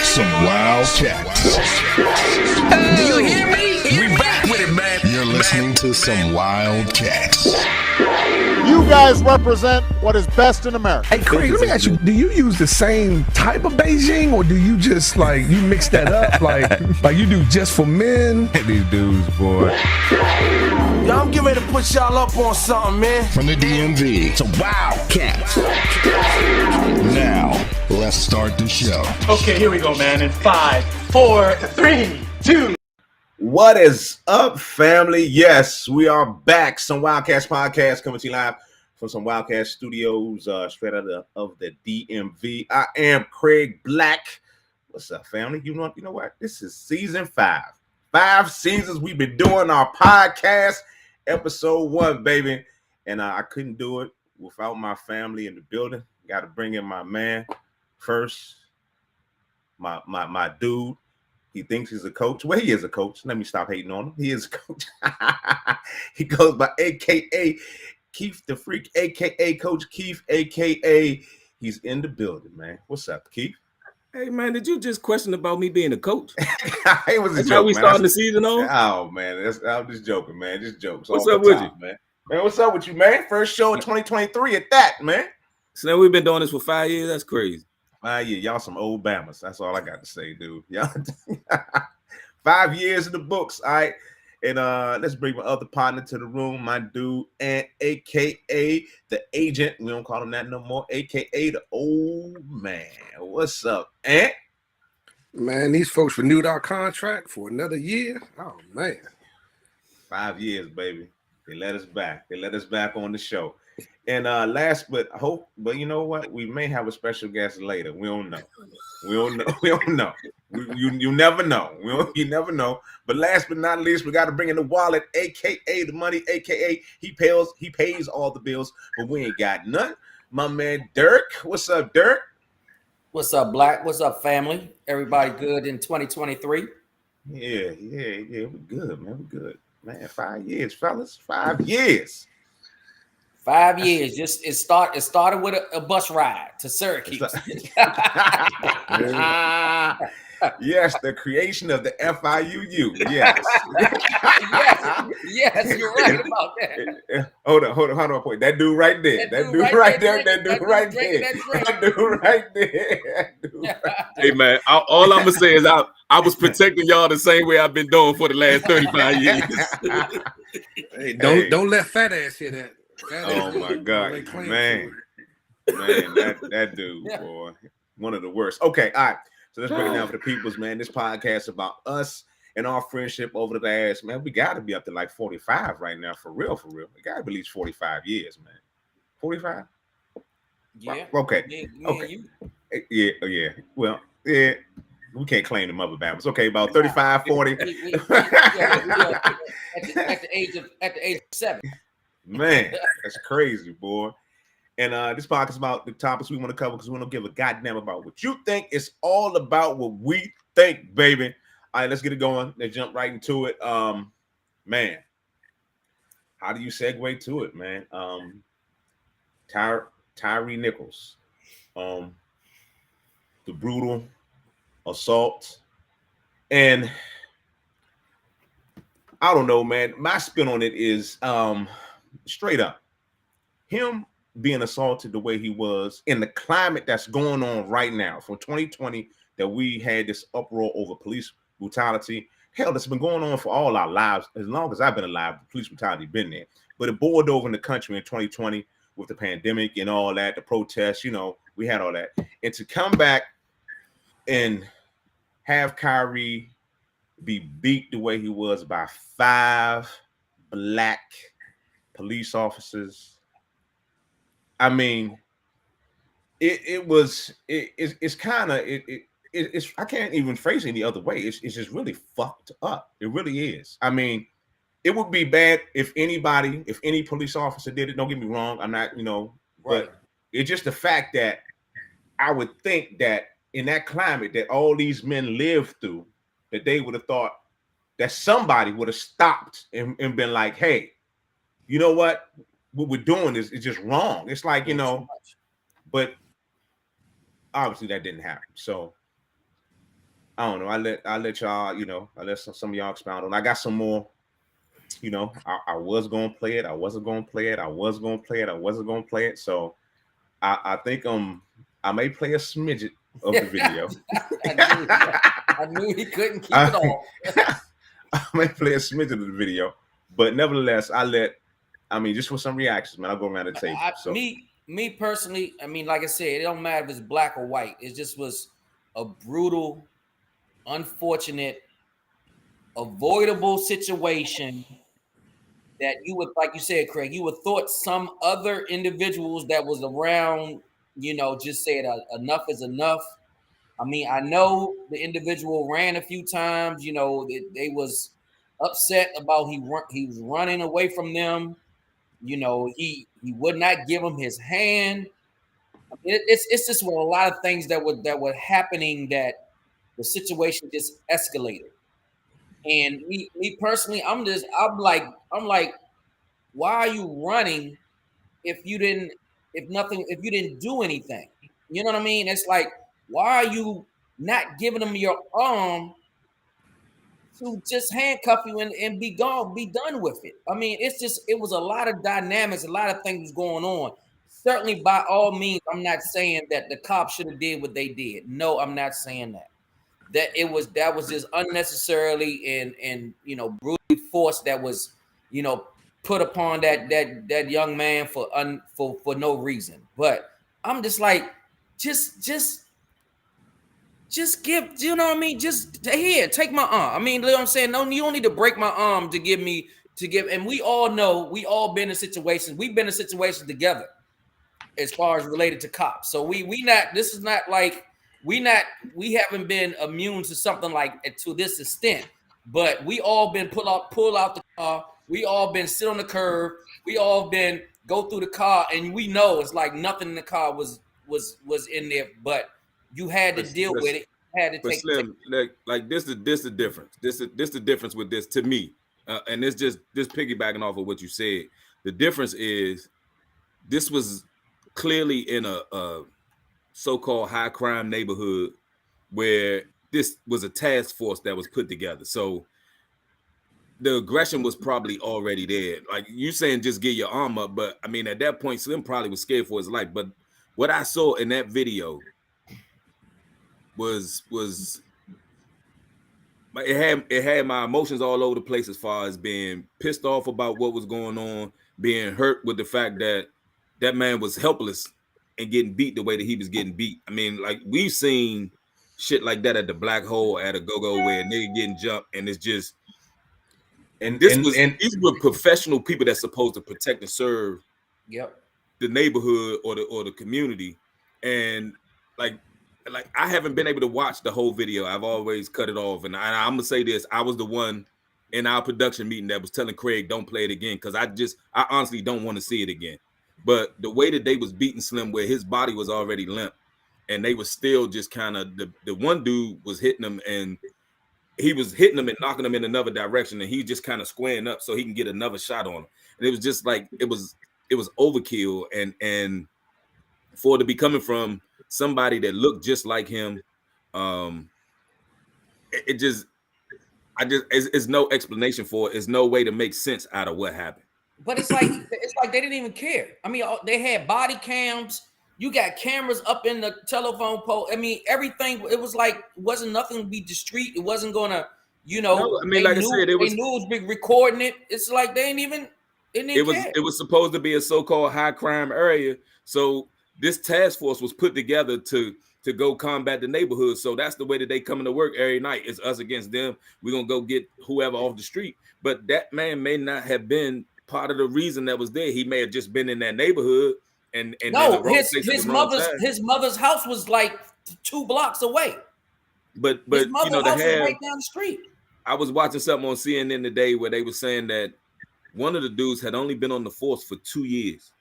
Some wild cats. Hey, you hear me? We back with it, man. You're listening to some wild cats. You guys represent what is best in America. Hey, Craig, let me ask you, do you use the same type of Beijing, or do you just, like, you mix that up? like you do just for men? These dudes, boy. Y'all, I'm getting ready to put y'all up on something, man. From the DMV, Some wild cats. now let's start the show. Okay, here we go, man. In 5, 4, 3, 2. What is up, family? Yes, we are back. Some Wildcats podcast coming to you live from some Wildcats studios, straight out of the DMV. I am Craig Black. What's up, family? You know what? This is season 5. 5 seasons we've been doing our podcast. Episode 1, baby. And I couldn't do it without my family in the building. Got to bring in my man first. My dude. He thinks he's a coach. Well, he is a coach. Let me stop hating on him. He is a coach. He goes by AKA Keith the Freak, AKA Coach Keith, AKA he's in the building, man. What's up, Keith? Hey, man, did you just question about me being a coach? It was a That's joke, how we man. starting the season on? Oh, man. I'm just joking, man. Just jokes. What's up with you? Man? Man, what's up with you, man? First show of 2023 at that, man. So now we've been doing this for 5 years. That's crazy. 5 years. Y'all some old Bammers. That's all I got to say, dude. Y'all 5 years in the books, all right? And let's bring my other partner to the room, my dude, and AKA the agent. We don't call him that no more. AKA the old man. What's up, Ant? Man, these folks renewed our contract for another year. Oh, man. 5 years, baby. They let us back. They let us back on the show. And last but you know what? We may have a special guest later. We don't know. We don't know. You never know. You never know. But last but not least, we got to bring in the wallet, AKA the money, AKA he pays all the bills, but we ain't got none. My man Dirk. What's up, Dirk? What's up, Black? What's up, family? Everybody good in 2023? Yeah. We're good, man. We're good. Man, 5 years, fellas. 5 years. 5 years. Just it started with a bus ride to Syracuse. Yes, the creation of the FIUU. Yes. yes, you're right about that. Hold on, point. That dude right there. That dude right there. Hey, man, all I'm going to say is I was protecting y'all the same way I've been doing for the last 35 years. Hey, don't let fat ass hear that. Oh, my God. Man, that dude, boy. One of the worst. Okay, all right. So let's break it down for the peoples, man. This podcast is about us and our friendship over the last, man, we got to be up to like 45 right now, for real. We got to be at least 45 years, man. 45? Yeah. Okay. Okay. Yeah. Well, yeah. We can't claim the mother babbers. Okay, about 35, 40. At the age of 7. Man, that's crazy, boy. And this podcast is about the topics we want to cover because we want to give a goddamn about what you think. It's all about what we think, baby. All right, let's get it going. Let's jump right into it. Man, how do you segue to it, man? Tyree Nichols, the brutal assault, and I don't know, man. My spin on it is straight up him being assaulted the way he was in the climate that's going on right now from 2020, that we had this uproar over police brutality. Hell, that's been going on for all our lives. As long as I've been alive, police brutality been there. But it boiled over in the country in 2020 with the pandemic and all that, the protests, we had all that. And to come back and have Kyrie be beat the way he was by 5 black police officers. I mean, it's kind of it's I can't even phrase it any other way. It's just really fucked up. It really is. I mean, it would be bad if any police officer did it. Don't get me wrong. I'm not, Right. but it's just the fact that I would think that in that climate that all these men lived through, that they would have thought that somebody would have stopped and been like, hey, you know what we're doing is just wrong. It's like, but obviously that didn't happen. So I don't know. I let y'all, I let some of y'all expound on. I got some more. I was gonna play it. I wasn't gonna play it. I was gonna play it. I wasn't gonna play it. So I think I may play a smidget of the video. I knew he couldn't keep it all. I may play a smidget of the video, but nevertheless, just for some reactions, man, I'll go around the table. Me personally, I mean, like I said, it don't matter if it's black or white. It just was a brutal, unfortunate, avoidable situation that you would, like you said, Craig, you would thought some other individuals that was around, just said enough is enough. I mean, I know the individual ran a few times, they was upset about he was running away from them. He would not give him his hand. I mean, it's just a lot of things that were happening that the situation just escalated. And me personally, I'm like, why are you running if you didn't do anything? You know what I mean? It's like, why are you not giving them your arm to just handcuff you and be gone, be done with it? I mean, it was a lot of dynamics, a lot of things going on. Certainly, by all means, I'm not saying that the cops should have did what they did. No, I'm not saying that. That was just unnecessarily and brutally forced, that was put upon that young man for no reason. But I'm just like, just give, you know what I mean? Just here, take my arm. I mean, you know what I'm saying? No, you don't need to break my arm to give. And we all know, we all been in situations. We've been in situations together as far as related to cops. So we not. This is not like. We haven't been immune to something like to this extent, but we all been pull out the car. We all been sit on the curb. We all been go through the car, and we know it's like nothing in the car was in there, but you had to deal with it. You had to take. Slim, like this the difference. This the difference with this to me, and it's just piggybacking off of what you said. The difference is this was clearly in a so-called high crime neighborhood where this was a task force that was put together. So the aggression was probably already there. Like you saying, just get your arm up. But I mean, at that point, Slim probably was scared for his life. But what I saw in that video was it had my emotions all over the place, as far as being pissed off about what was going on, being hurt with the fact that that man was helpless and getting beat the way that he was getting beat. I mean, like, we've seen shit like that at the Black Hole, at a go-go, where a nigga getting jumped, and it's just, these were professional people that's supposed to protect and serve the neighborhood or the community. And like I haven't been able to watch the whole video. I've always cut it off. And I'm gonna say this: I was the one in our production meeting that was telling Craig, don't play it again, because I honestly don't want to see it again. But the way that they was beating Slim, where his body was already limp, and they was still just kind of, the one dude was hitting him, and he was hitting him and knocking him in another direction, and he just kind of squaring up so he can get another shot on him. And it was just like, it was overkill, and for it to be coming from somebody that looked just like him, it's no explanation for it. It's no way to make sense out of what happened. But it's like they didn't even care. I mean, they had body cams. You got cameras up in the telephone pole. I mean, everything. It was like, it wasn't nothing to be discreet. It wasn't gonna, No, I mean, like I said, they knew it was big recording it. It's like they didn't care. It was supposed to be a so-called high crime area. So this task force was put together to go combat the neighborhood. So that's the way that they come into work every night. It's us against them. We're gonna go get whoever off the street. But that man may not have been part of the reason that was there. He may have just been in that neighborhood, and no, his mother's house was like 2 blocks away. But His you mother know, to house is have, right down the street. I was watching something on CNN today where they were saying that one of the dudes had only been on the force for 2 years,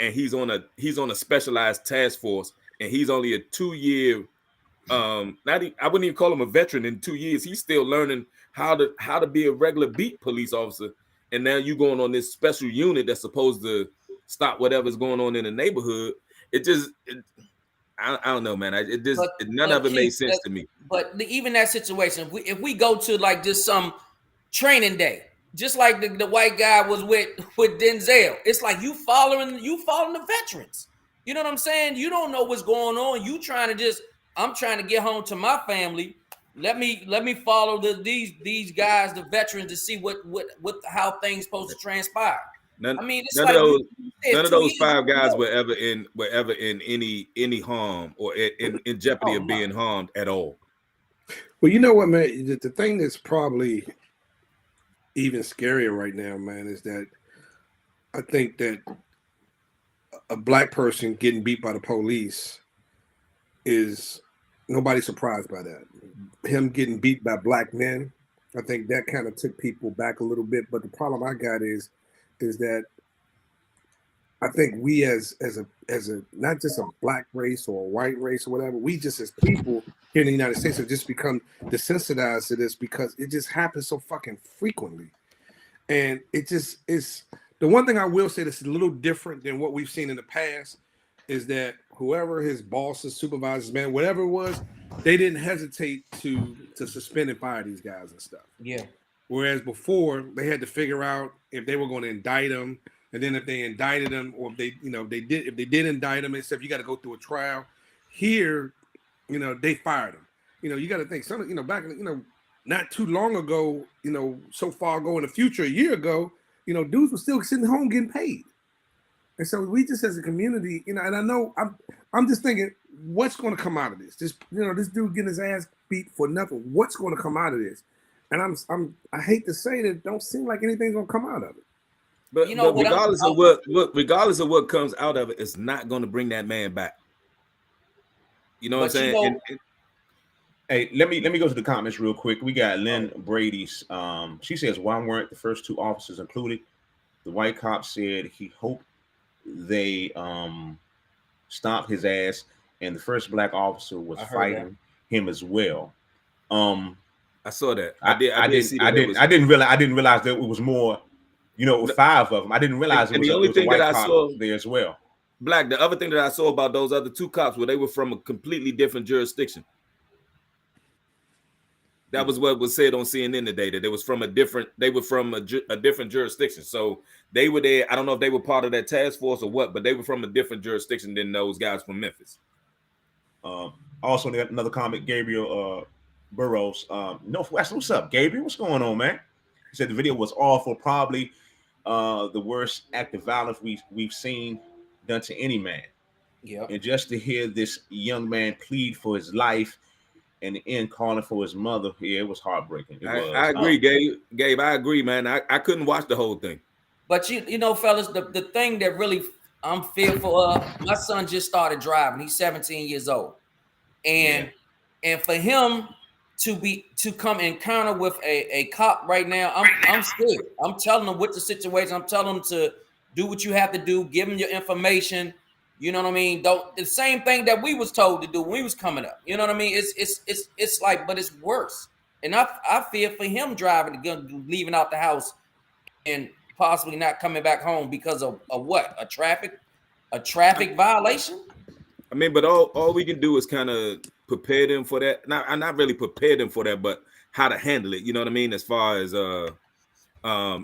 and he's on a specialized task force, and he's only a 2-year. I wouldn't even call him a veteran. In 2 years, he's still learning how to be a regular beat police officer. And now you going on this special unit that's supposed to stop whatever's going on in the neighborhood. I don't know, man. None of it made sense to me. But even that situation, if we go to like just some training day, just like the white guy was with Denzel, it's like you following the veterans. You know what I'm saying? You don't know what's going on. You I'm trying to get home to my family. Let me follow these guys, the veterans, to see how things supposed to transpire. None of those 5 guys were ever in any harm or in jeopardy of being harmed at all. Well, you know what, man? The thing that's probably even scarier right now, man, is that I think that a black person getting beat by the police is nobody's surprised by that. Him getting beat by black men, I think that kind of took people back a little bit. But the problem I got is that I think we as a not just a black race or a white race or whatever, we just as people here in the United States have just become desensitized to this because it just happens so fucking frequently. And it just is the one thing I will say that's a little different than what we've seen in the past is that whoever his bosses, supervisors, man, whatever it was, they didn't hesitate to suspend and fire these guys and stuff. Yeah. Whereas before they had to figure out if they were going to indict them, and then if they indicted them, or if they did indict them and stuff, you got to go through a trial. Here, they fired them. You got to think back not too long ago, so far ago in the future, a year ago, dudes were still sitting home getting paid. And so we just as a community, and I know I'm just thinking, what's going to come out of this? This dude getting his ass beat for nothing. What's going to come out of this? And I hate to say that, it don't seem like anything's going to come out of it. But regardless of what comes out of it, it's not going to bring that man back. You know what I'm saying? Hey, let me go to the comments real quick. We got Lynn Brady's. She says, "Why weren't the first 2 officers included?" The white cop said he hoped they stomped his ass, and the first black officer was fighting him as well. I saw that. I didn't realize that it was more. It was 5 of them. I didn't realize it was, a white cop there as well. Black. The other thing that I saw about those other 2 cops were they were from a completely different jurisdiction. That was what was said on CNN today, that they were from a different jurisdiction. So they were there. I don't know if they were part of that task force or what, but they were from a different jurisdiction than those guys from Memphis. Also, another comment, Gabriel Burrows. Northwest, what's up, Gabriel? What's going on, man? He said the video was awful, probably the worst act of violence we've seen done to any man. Yeah. And just to hear this young man plead for his life and the end calling for his mother, it was heartbreaking. I agree, Gabe. I agree, man. I couldn't watch the whole thing. But fellas, the thing that really I'm fearful of, my son just started driving. He's 17 years old. And for him to come encounter with a cop right now, I'm scared. I'm telling him what the situation. I'm telling him to do what you have to do, give him your information. You know what I mean? The same thing that we was told to do when we was coming up. You know what I mean? It's like, but it's worse. And I fear for him driving, leaving out the house and possibly not coming back home because of what? A traffic violation? I mean, but all we can do is kind of prepare them for that. Not really prepare them for that, but how to handle it. You know what I mean? As far as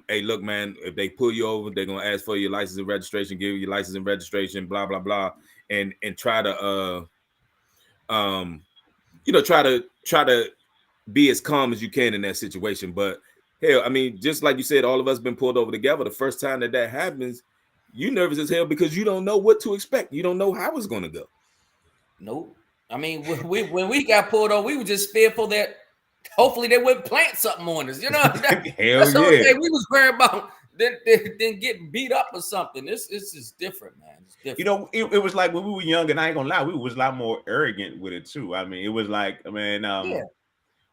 hey, look, man, if they pull you over, they're gonna ask for your license and registration, give you your license and registration, blah blah blah, and try to try to be as calm as you can in that situation. But hell, I mean, just like you said, all of us been pulled over together. The first time that happens, you nervous as hell because you don't know what to expect. You don't know how it's gonna go. Nope. I mean, when we got pulled over, we were just fearful that hopefully they wouldn't plant something on us. You know, hell yeah. We was worried about than getting beat up or something. This is different, man. It's different. You know, it was like when we were young, and I ain't gonna lie, we was a lot more arrogant with it too. I mean, it was like, man,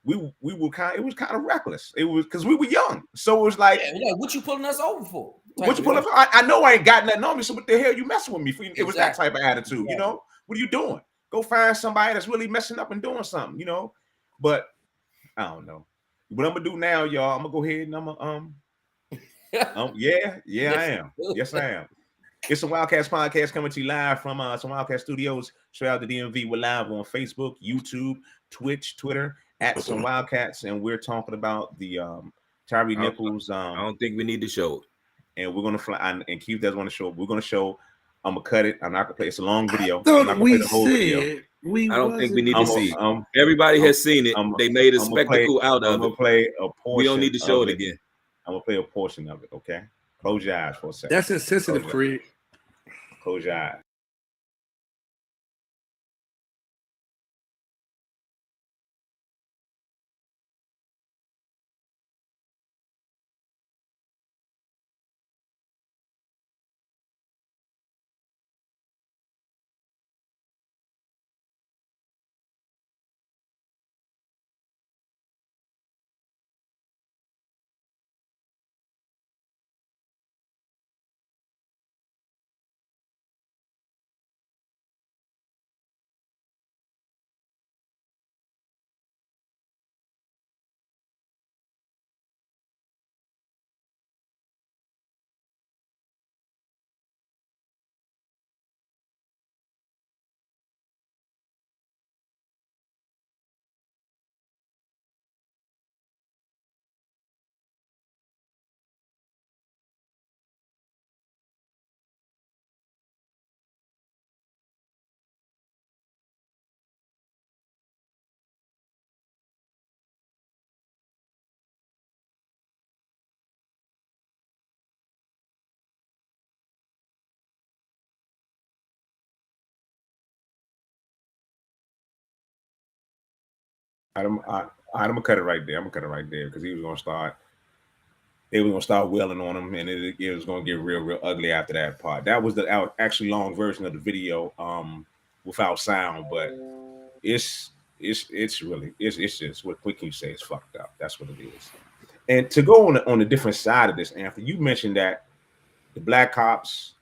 we were it was kind of reckless. It was because we were young, so it was like, what you pulling us over for? What you pulling? I know I ain't got nothing on me, so what the hell you messing with me for? It was that type of attitude, exactly. You know. What are you doing? Go find somebody that's really messing up and doing something, you know. But I don't know. What I'm gonna do now, y'all? I'm gonna go ahead and I'm gonna yeah, I am. Yes, I am. It's a Wildcats podcast coming to you live from some Wildcat Studios, straight out the DMV. We're live on Facebook, YouTube, Twitch, Twitter at some Wildcats, and we're talking about the Tyree Nichols. I don't think we need to show it. And we're gonna fly, and Keith does want to show. We're gonna show. I'm gonna cut it. I'm not gonna play. It's a long video. I I'm not gonna play the whole video. I don't think we need to see it. Everybody has seen it. They made a spectacle out of it. I'm gonna play a portion. We don't need to show it again. I'm gonna play a portion of it. Okay. Close your eyes for a second. That's insensitive, Creed. Close your eyes. I'm gonna cut it right there. I'm gonna cut it right there because he was gonna start. They were gonna start wailing on him, and it was gonna get real ugly after that part. That was the actually long version of the video, without sound. But it's really just what can you say? It's fucked up. That's what it is. And to go on a different side of this, Anthony, you mentioned that the black cops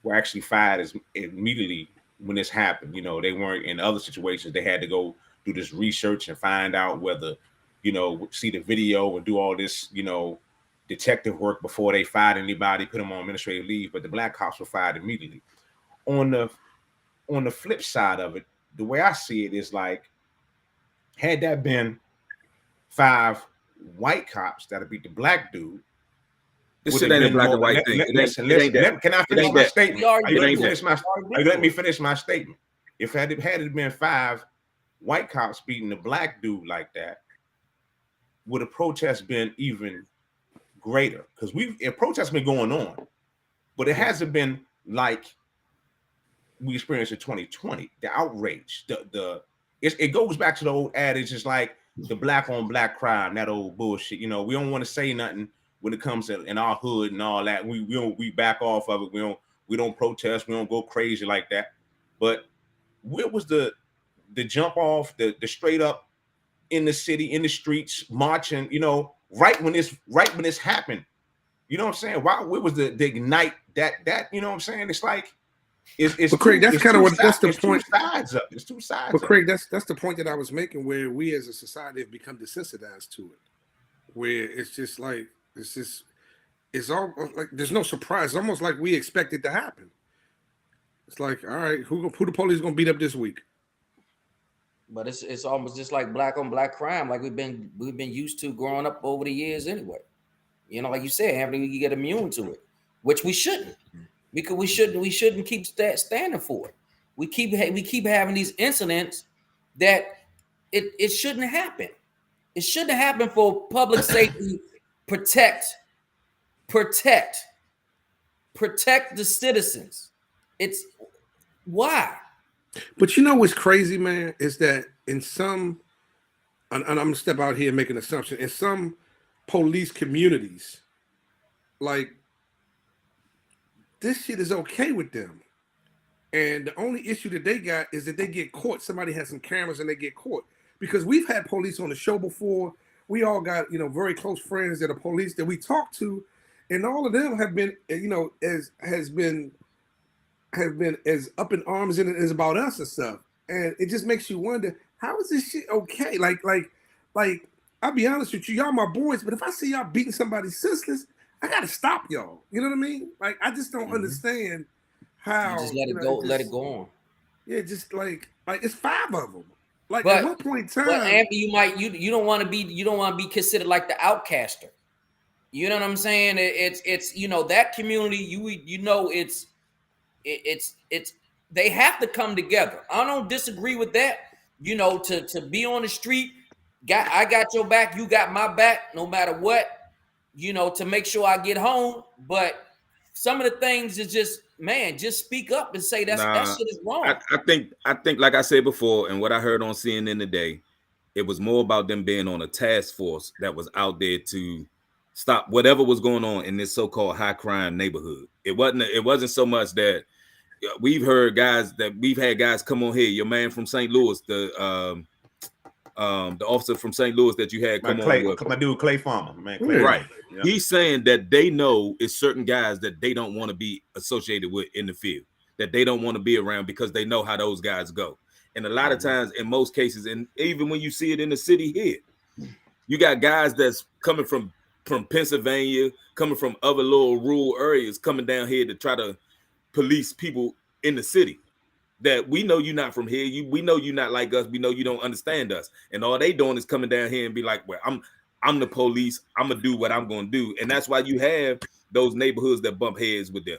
were actually fired immediately when this happened. You know, they weren't in other situations. They had to go do this research and find out whether, you know, see the video and do all this, you know, detective work before they fired anybody, put them on administrative leave. But the black cops were fired immediately. On the flip side of it, the way I see it is like, had that been 5 white cops that beat the black dude, this shit ain't a black and white thing. Listen. Can I finish my statement? Are you let me finish my statement? If had it been 5 white cops beating the black dude like that, would the protest been even greater? Because protests been going on, but it hasn't been like we experienced in 2020. The outrage, it goes back to the old adage. It's like the black on black crime, that old bullshit. You know, we don't want to say nothing when it comes to in our hood and all that. We back off of it. We don't protest. We don't go crazy like that. But where was the jump off, the straight up in the city, in the streets, marching, you know, right when this happened? You know what I'm saying? Where was the ignite that, you know what I'm saying? It's like it's but Craig, that's kind of what that's the point. It's two sides. But Craig, that's the point that I was making, where we as a society have become desensitized to it, where it's just like it's all like there's no surprise. It's almost like we expect it to happen. It's like, all right, who the police gonna beat up this week? But it's almost just like black on black crime, like we've been used to growing up over the years anyway. You know, like you said, Anthony, you get immune to it, which we shouldn't, because we shouldn't keep standing for it. We keep having these incidents that it shouldn't happen. It shouldn't happen for public safety. Protect the citizens. It's why. But you know what's crazy, man, is that in some, and I'm gonna step out here and make an assumption, in some police communities, like this shit is okay with them. And the only issue that they got is that they get caught. Somebody has some cameras and they get caught. Because we've had police on the show before. We all got, very close friends that are police that we talk to, and all of them have been, have been as up in arms in it as about us and stuff. And it just makes you wonder, how is this shit okay? Like, I'll be honest with you, y'all my boys, but if I see y'all beating somebody senseless, I gotta stop y'all. You know what I mean? Like, I just don't understand how you just let it go, let it go on. Yeah, just like it's 5 of them. Like, but at one point in time, but Anthony, you don't want to be considered like the outcaster. You know what I'm saying? It's that community. It's they have to come together. I don't disagree with that. To be on the street, I got your back, you got my back, no matter what. To make sure I get home. But some of the things is just speak up and say that shit is wrong. I think like I said before, and what I heard on CNN today, it was more about them being on a task force that was out there to stop whatever was going on in this so-called high crime neighborhood. It wasn't so much that we've had guys come on here. Your man from St. Louis, the officer from St. Louis that you had come on with. My dude Clay Farmer, man. Clay, right. Yeah. He's saying that they know it's certain guys that they don't want to be associated with in the field, that they don't want to be around because they know how those guys go. And a lot of times, in most cases, and even when you see it in the city here, you got guys that's coming from Pennsylvania, coming from other little rural areas, coming down here to try to police people in the city. That we know you're not from here. We know you're not like us. We know you don't understand us. And all they doing is coming down here and be like, well, I'm the police. I'm going to do what I'm going to do. And that's why you have those neighborhoods that bump heads with them.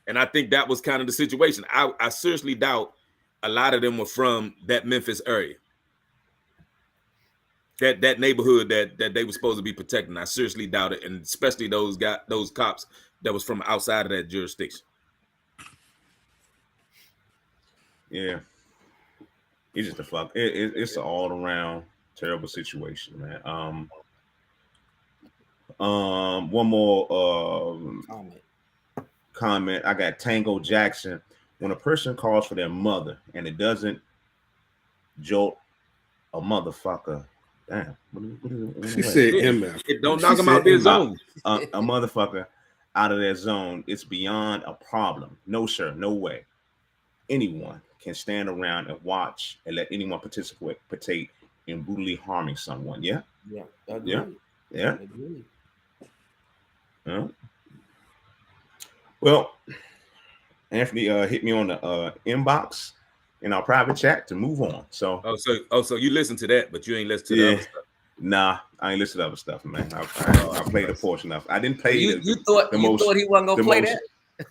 And I think that was kind of the situation. I seriously doubt a lot of them were from that Memphis area. That neighborhood that they were supposed to be protecting. I seriously doubt it. And especially those cops that was from outside of that jurisdiction. Yeah, it's just it's an all around terrible situation, man. One more comment. I got Tango Jackson. When a person calls for their mother and it doesn't jolt a motherfucker, damn. She said MF. It don't knock them out their zone. A motherfucker out of their zone. It's beyond a problem. No, sir. No way. Anyone can stand around and watch and let anyone participate in brutally harming someone. Yeah. Yeah. Yeah. Yeah. Well, Anthony hit me on the inbox in our private chat to move on. So so you listen to that, but you ain't listen to the other stuff. Nah, I ain't listen to other stuff, man. I played a portion of it. I didn't play you thought he wasn't gonna play that?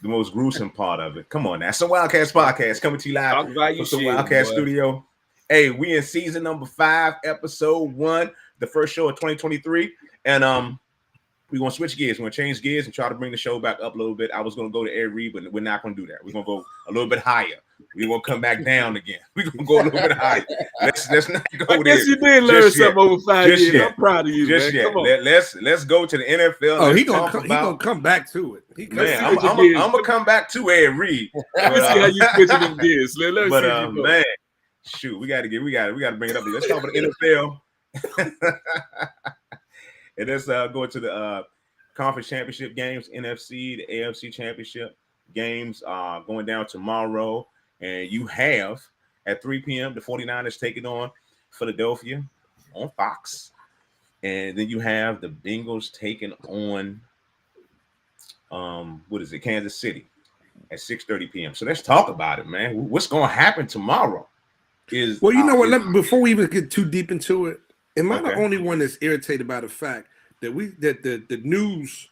The most gruesome part of it. Come on now. Some Wildcats podcast coming to you live from the Wildcat Studio. Hey, we in season number 5, episode 1, the first show of 2023. And we're gonna switch gears. We're gonna change gears and try to bring the show back up a little bit. I was gonna go to Air Reed, but we're not gonna do that. We're gonna go a little bit higher. We're gonna come back down again. We're gonna go a little bit higher. Let's not go there. I guess you did learn something over 5 years. I'm proud of you, man. Come on. Let's go to the NFL. Oh, he gonna come back to it. I'm gonna come back to Air Reed. Let me see how you switching them gears. Man, shoot, we gotta bring it up. Let's talk about the NFL. And let's go to the conference championship games, NFC, the AFC championship games going down tomorrow. And you have at 3 p.m. the 49ers taking on Philadelphia on Fox. And then you have the Bengals taking on Kansas City at 6:30 p.m. So let's talk about it, man. What's going to happen tomorrow? Before we even get too deep into it, am I the only one that's irritated by the fact that the news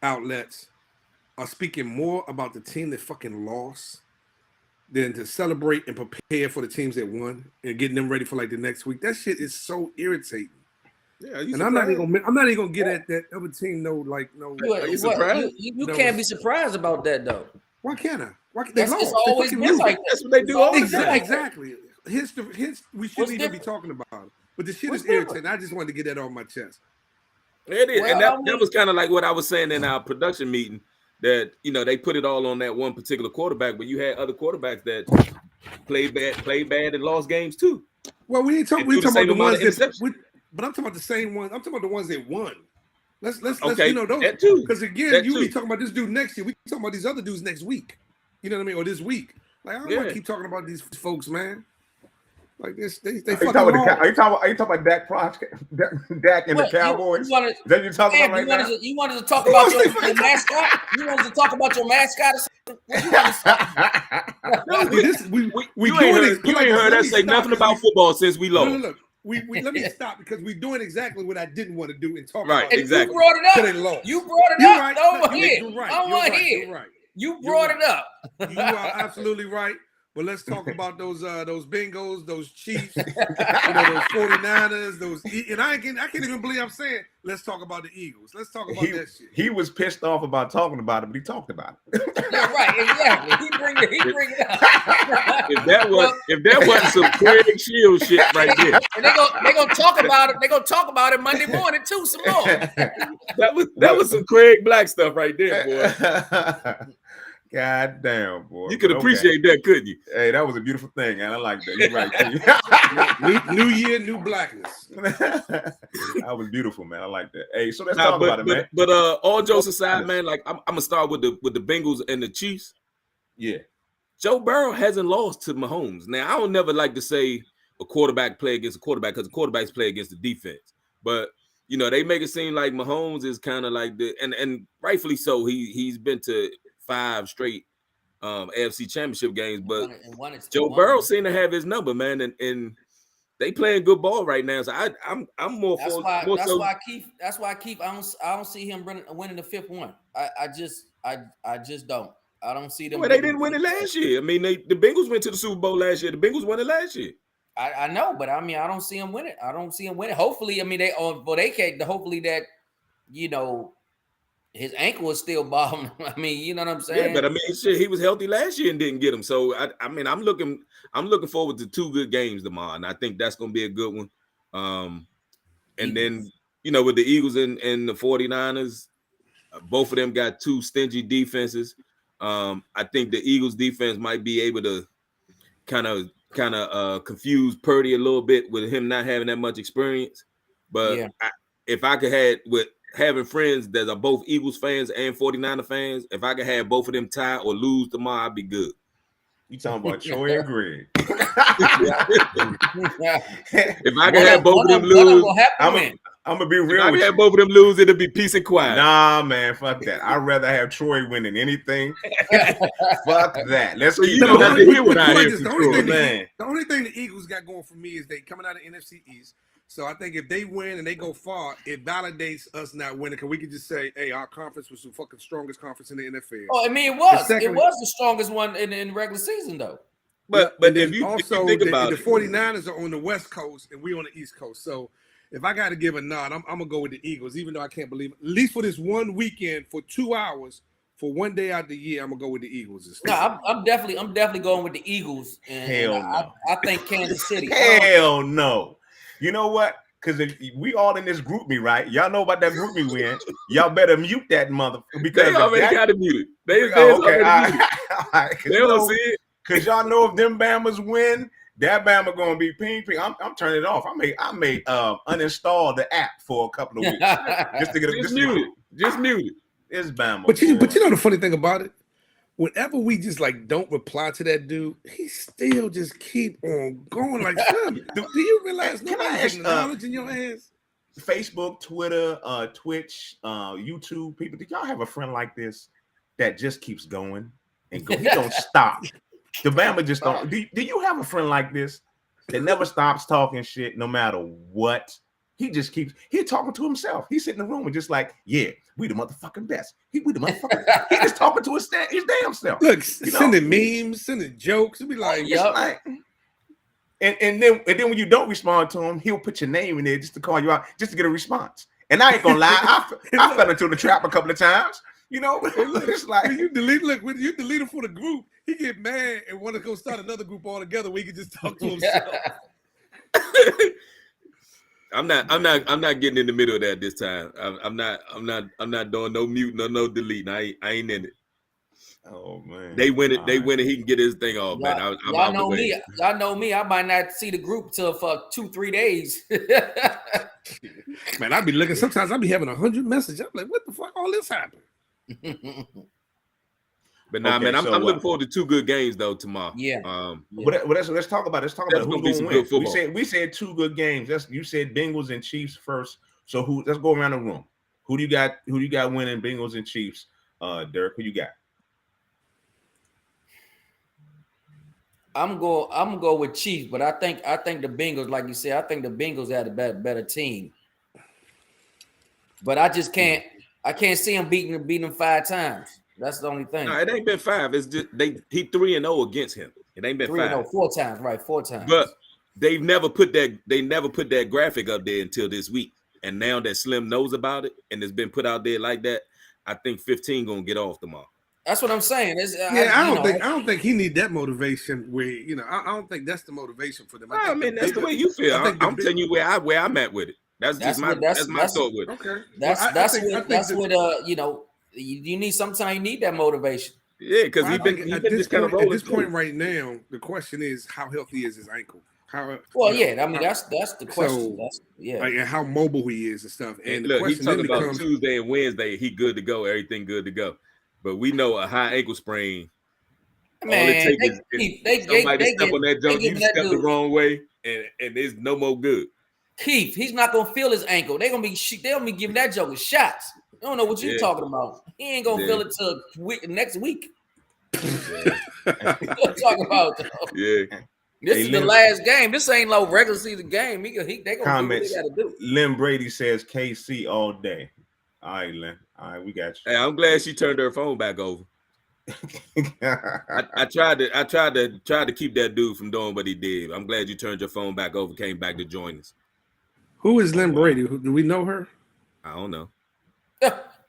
outlets are speaking more about the team that fucking lost than to celebrate and prepare for the teams that won and getting them ready for like the next week? That shit is so irritating. Yeah, and I'm not even gonna get at that other team. Are you surprised? You can't be surprised about that though. Why can't I? It's always been like that. That's what they do all the time. Exactly. We shouldn't even be talking about it. But the shit is irritating. I just wanted to get that off my chest. It is, and that was kind of like what I was saying in our production meeting. that they put it all on that one particular quarterback, but you had other quarterbacks that played bad and lost games too. Well, we talking about the ones that, but I'm talking about the same ones. I'm talking about the ones that won. Let's those, that too. Because again, you be talking about this dude next year. We talking about these other dudes next week. You know what I mean? Or this week. Like, I don't want to keep talking about these folks, man. Like this, they fucking wrong. Are you talking about Dak and the Cowboys? Is that what you're talking about right now? You wanted to talk about your mascot? You wanted to talk about your mascot or something? You ain't heard us say nothing about football since we lost. Look. We let me stop because we're doing exactly what I didn't want to do and talk about. Right, exactly. You brought it up. You brought it up. Right. You're right. You brought it up. You are absolutely right. But let's talk about those Bengals, those Chiefs, those 49ers, and I can't even believe I'm saying. Let's talk about the Eagles. Let's talk about that shit. He was pissed off about talking about it, but he talked about it. Yeah, right, exactly. He bring it up. if that wasn't some Craig Shield shit right there, and they gonna talk about it. They gonna talk about it Monday morning too. Some more. that was some Craig Black stuff right there, boy. God damn, boy. You could appreciate that, couldn't you? Hey, that was a beautiful thing, and I like that. You're right. New year, new blackness. That was beautiful, man. I like that. Hey, so let's talk about it, man. But all jokes aside, man, like I'm gonna start with the Bengals and the Chiefs. Yeah. Joe Burrow hasn't lost to Mahomes. Now, I don't never like to say a quarterback play against a quarterback because the quarterbacks play against the defense. But they make it seem like Mahomes is kind of like and rightfully so. He's been to 5 straight AFC Championship games, but Joe Burrow seemed to have his number, man, and they playing good ball right now. So I'm more that's for. Why, more that's so, why I keep. I don't see him winning the 5th one. I just don't. I don't see them. Well, they didn't win it last year. I mean, the Bengals went to the Super Bowl last year. The Bengals won it last year. I know, but I mean, I don't see him win it. Hopefully, I mean, they can't. Hopefully that his ankle is still bothering him. I mean, you know what I'm saying? Yeah, but I mean, shit, he was healthy last year and didn't get him. So I mean, I'm looking forward to 2 good games tomorrow, and I think that's gonna be a good one. And then with the Eagles and the 49ers, both of them got 2 stingy defenses. I think the Eagles defense might be able to kind of confuse Purdy a little bit with him not having that much experience. But if I could have with having friends that are both Eagles fans and 49er fans, if I could have both of them tie or lose tomorrow, I'd be good. You talking about Troy and Greg? If I could have both of them lose, I'm gonna be real. If I could have both of them lose, it'll be peace and quiet. Nah, man, fuck that. I'd rather have Troy win than anything. Fuck that. Let's keep the the only thing the Eagles got going for me is they coming out of NFC East. So I think if they win and they go far, it validates us not winning because we can just say, "Hey, our conference was the fucking strongest conference in the NFL." Oh, I mean, it was the strongest one in regular season, though. But if you think about the 49ers are on the West Coast and we on the East Coast. So if I got to give a nod, I'm gonna go with the Eagles, even though I can't believe it. At least for this one weekend, for 2 hours, for one day out the year, I'm gonna go with the Eagles. No, I'm definitely going with the Eagles. Hell no. I think Kansas City. Hell no. You know what? Because if we all in this group me, right? Y'all know about that group me win. Y'all better mute that mother. Because they already got it muted. They don't see it. Because y'all know if them Bamas win, that Bama gonna be ping. I'm turning it off. I may uninstall the app for a couple of weeks just to get it. Just mute it. It's Bama. But you know the funny thing about it. Whenever we just don't reply to that dude, he still just keep on going like, do you realize nobody has knowledge in your hands? Facebook, Twitter, Twitch, YouTube, people, do y'all have a friend like this that just keeps going and go? He don't stop. The Bama just don't. Do you have a friend like this that never stops talking shit no matter what? He just keeps, he's talking to himself. He's sitting in the room and just like, yeah, we the motherfucking best. We the motherfucking best. He just talking to his damn self. Look, sending memes, sending jokes. It'll be like, and then when you don't respond to him, he'll put your name in there just to call you out, just to get a response. And I ain't gonna lie, I fell into the trap a couple of times. It's like when you delete him for the group, he get mad and want to go start another group altogether where he can just talk to himself. I'm not getting in the middle of that this time. I'm not doing no mute, no delete. I ain't in it. Oh man, they win it. He can get his thing off, man. I'm y'all out know the way. me. Y'all know me. I might not see the group till for 2-3 days. Man, I be looking. Sometimes I be having 100 messages. I'm like, what the fuck? All this happened. But nah, man, I'm looking forward to 2 good games though tomorrow. Yeah. Let's talk about it. Let's talk about That's who's gonna going be to win. some good We said 2 good games. You said Bengals and Chiefs first. So let's go around the room. Who do you got? Who do you got winning Bengals and Chiefs? Derek, who you got? I'm gonna go with Chiefs, but I think the Bengals, like you said, I think the Bengals had a better team. But I just can't see him beating them 5 times. That's the only thing. No, it ain't been 5. It's just he 3-0 against him. It ain't been 5. 4 times, right? 4 times. But they never put that graphic up there until this week. And now that Slim knows about it and it's been put out there like that, I think 15 gonna get off tomorrow. That's what I'm saying. I don't think he need that motivation. Where I don't think that's the motivation for them. I mean, that's the way you feel. I'm telling you where I'm at with it. That's my thought with it. Okay, that's what you need. Sometimes you need that motivation. Yeah, because he's been just kind of rolling. At this point right now, the question is how healthy is his ankle? That's the question. Like, and how mobile he is and stuff. And look, he's talking about Tuesday and Wednesday. He good to go. Everything good to go. But we know a high ankle sprain. Man, all it takes is somebody step on that jump. You step the wrong way, and it's no more good. Keith, he's not gonna feel his ankle. They're gonna be giving that joker shots. I don't know what you're talking about. He ain't gonna feel it till next week. Yeah. What talking about? Though? Yeah. This is the last game. This ain't no regular season game. They gonna do what they gotta do. Lynn Brady says KC all day. All right, Lynn. All right, we got you. Hey, I'm glad she turned her phone back over. I tried to keep that dude from doing what he did. I'm glad you turned your phone back over, came back to join us. Who is Lynn Brady? Do we know her? I don't know.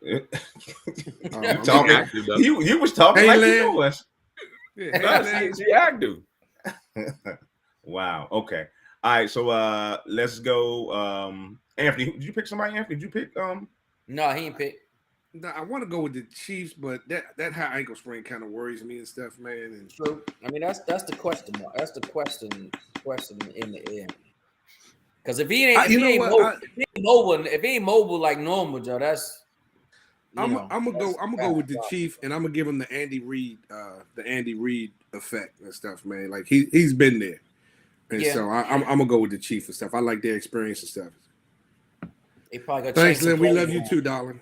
You was talking like you know us. Yeah, she active. Wow. Okay. All right. So let's go. Anthony, did you pick somebody? Anthony, did you pick? No, he ain't pick. No, I want to go with the Chiefs, but that high ankle sprain kind of worries me and stuff, man. And true. I mean, that's the question mark. That's the question in the air. Because if he ain't mobile like normal, Joe, that's. I'm gonna go with the Chief, and I'm gonna give him the Andy Reid effect and stuff, man. Like he's been there, and so I'm gonna go with the Chief and stuff. I like their experience and stuff. Thanks, Lynn. We love you too, darling.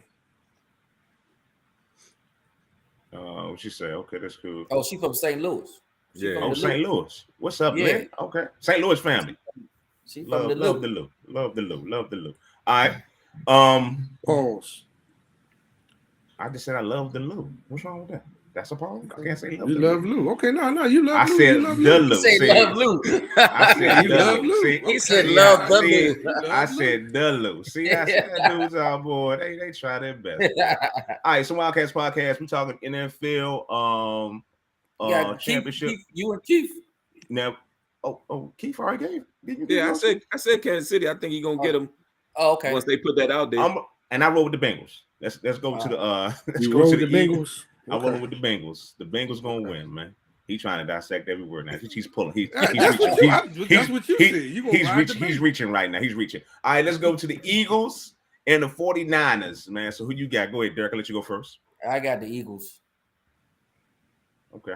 What she say? Okay, that's cool. Oh, she from St. Louis. St. Louis. What's up, Lynn? Okay, St. Louis family. She love from the Lou. Love the Lou. All right. Pause. I just said I love the Lou. What's wrong with that? That's a pause. I can't say love. You love Lou. Okay, no, you love Lou. I said the Lou. Say love Lou. I said you love Lou. He said love the Lou. I said the Lou. See, I said dudes on board. They try their best. All right, so Wildcats podcast. We talking NFL championship. Keith, you and Keith. Now, Keith already gave. Yeah, I said Kansas City. I think he's gonna get them. Oh, okay. Once they put that out there. And I roll with the Bengals. Let's go to the let's you go roll to with the the Eagles. Bengals. I'm rolling with the Bengals. The Bengals gonna win, man. He's trying to dissect every word now. He's pulling. He's reaching right now. He's reaching. All right, let's go to the Eagles and the 49ers, man. So who you got? Go ahead, Derek. I'll let you go first. I got the Eagles. Okay.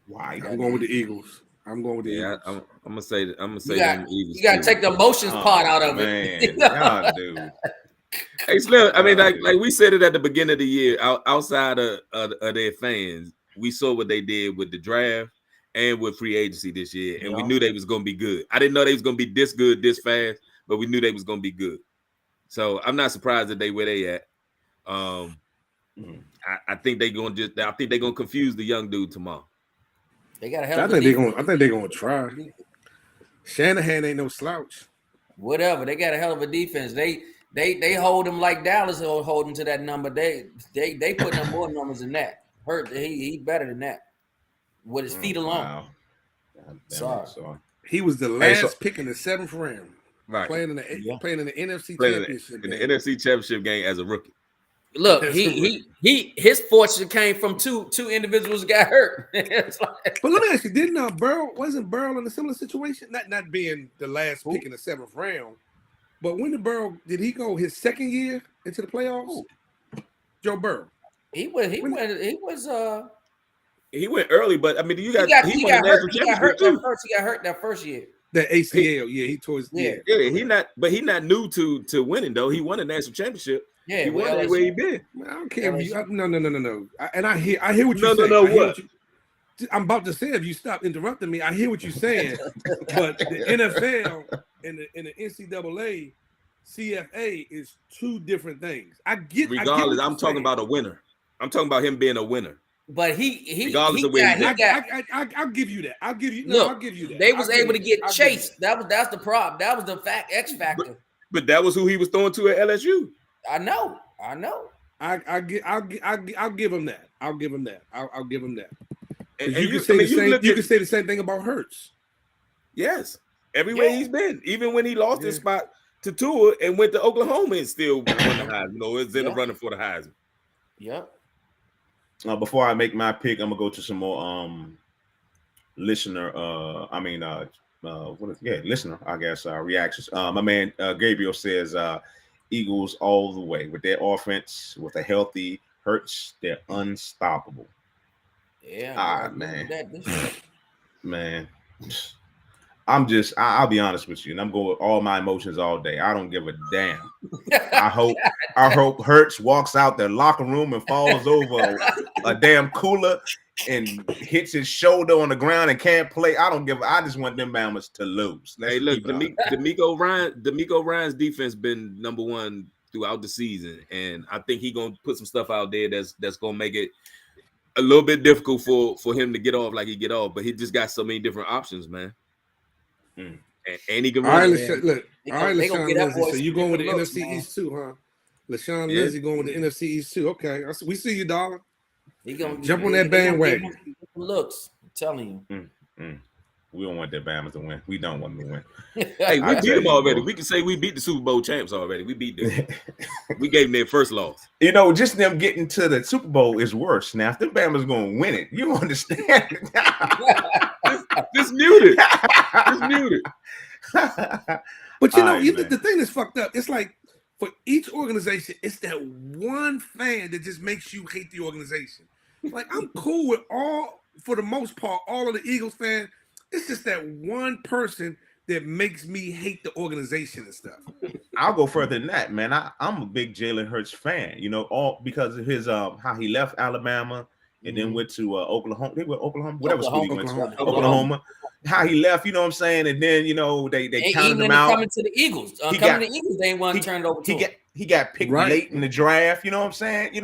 Why? I'm going with the Eagles. I'm going with the Eagles. I'm gonna say Eagles. You gotta take the emotions part out of it. Man, dude. Hey Slim, I mean, like we said it at the beginning of the year. Outside of their fans, we saw what they did with the draft and with free agency this year, and we knew they was gonna be good. I didn't know they was gonna be this good this fast, but we knew they was gonna be good. So I'm not surprised that they where they at. I think they're gonna confuse the young dude tomorrow. They got a hell of I think they're gonna try. Shanahan ain't no slouch. Whatever. They got a hell of a defense. They hold him like Dallas will hold him to that number. They put up more numbers than that. He better than that with his feet alone. Wow. Sorry. He was the last pick in the 7th round. Right. Playing in the NFC Playing Championship in the game. NFC Championship game as a rookie. Look, his fortune came from two individuals that got hurt. But let me ask you, wasn't Burrow in a similar situation? Not being the last pick in the 7th round, but when did he go his second year into the playoffs? Joe Burrow. He went early, but I mean, he won the national championship too. He got hurt that first year. That ACL, he tore his yeah. He not new to winning though. He won a national championship. Yeah, he won everywhere he been. I don't care. No. I hear what you're saying. What? I'm about to say, if you stop interrupting me, I hear what you're saying. But the NFL and the NCAA, CFA is two different things. Regardless, I'm talking about a winner. I'm talking about him being a winner. But he regardless of where I'll give you that. I'll give you that. They was able to get Chase. That's the problem. That was the X factor. But that was who he was throwing to at LSU. I know. I'll give him that. I'll give him that. And you can say the same thing about Hurts. Yes, everywhere he's been, even when he lost his spot to Tua and went to Oklahoma and still won the Heisman. It's in the running for the Heisman. Yep. Before I make my pick, I'm gonna go to some more listener. Listener. I guess reactions. My man Gabriel says Eagles all the way with their offense, with a healthy Hurts, they're unstoppable. Yeah, man. I'll be honest with you, and I'm going with all my emotions all day. I don't give a damn. I hope Hurts walks out the locker room and falls over a damn cooler and hits his shoulder on the ground and can't play. I just want them Bama's to lose. Hey, look, D'Amico Ryan's defense been number one throughout the season, and I think he's gonna put some stuff out there that's gonna make it a little bit difficult for him to get off like he get off, but he just got so many different options, man. And he can run. All right, LaShawn Lindsay. So you going with the NFC East too, huh? LaShawn Lindsay going with the NFC East too. Okay, we see you, darling. He gonna jump on that bandwagon. Looks, I'm telling you. We don't want the Bama's to win. We don't want them to win. Hey, we beat them already. We can say we beat the Super Bowl champs already. We beat them. We gave them their first loss. Just them getting to the Super Bowl is worse. Now, if the Bama's going to win it, you understand. Just mute it. Just mute it. But the thing that's fucked up, it's like for each organization, it's that one fan that just makes you hate the organization. Like, I'm cool with for the most part, all of the Eagles fans. It's just that one person that makes me hate the organization and stuff. I'll go further than that, man. I'm a big Jalen Hurts fan, all because of his how he left Alabama and then went to Oklahoma. They went Oklahoma, whatever school he went to. Oklahoma. How he left, you know what I'm saying? And then they counted him out. Coming to the Eagles. To the Eagles, they ain't want to turn it over to him. He got picked late in the draft, you know what I'm saying?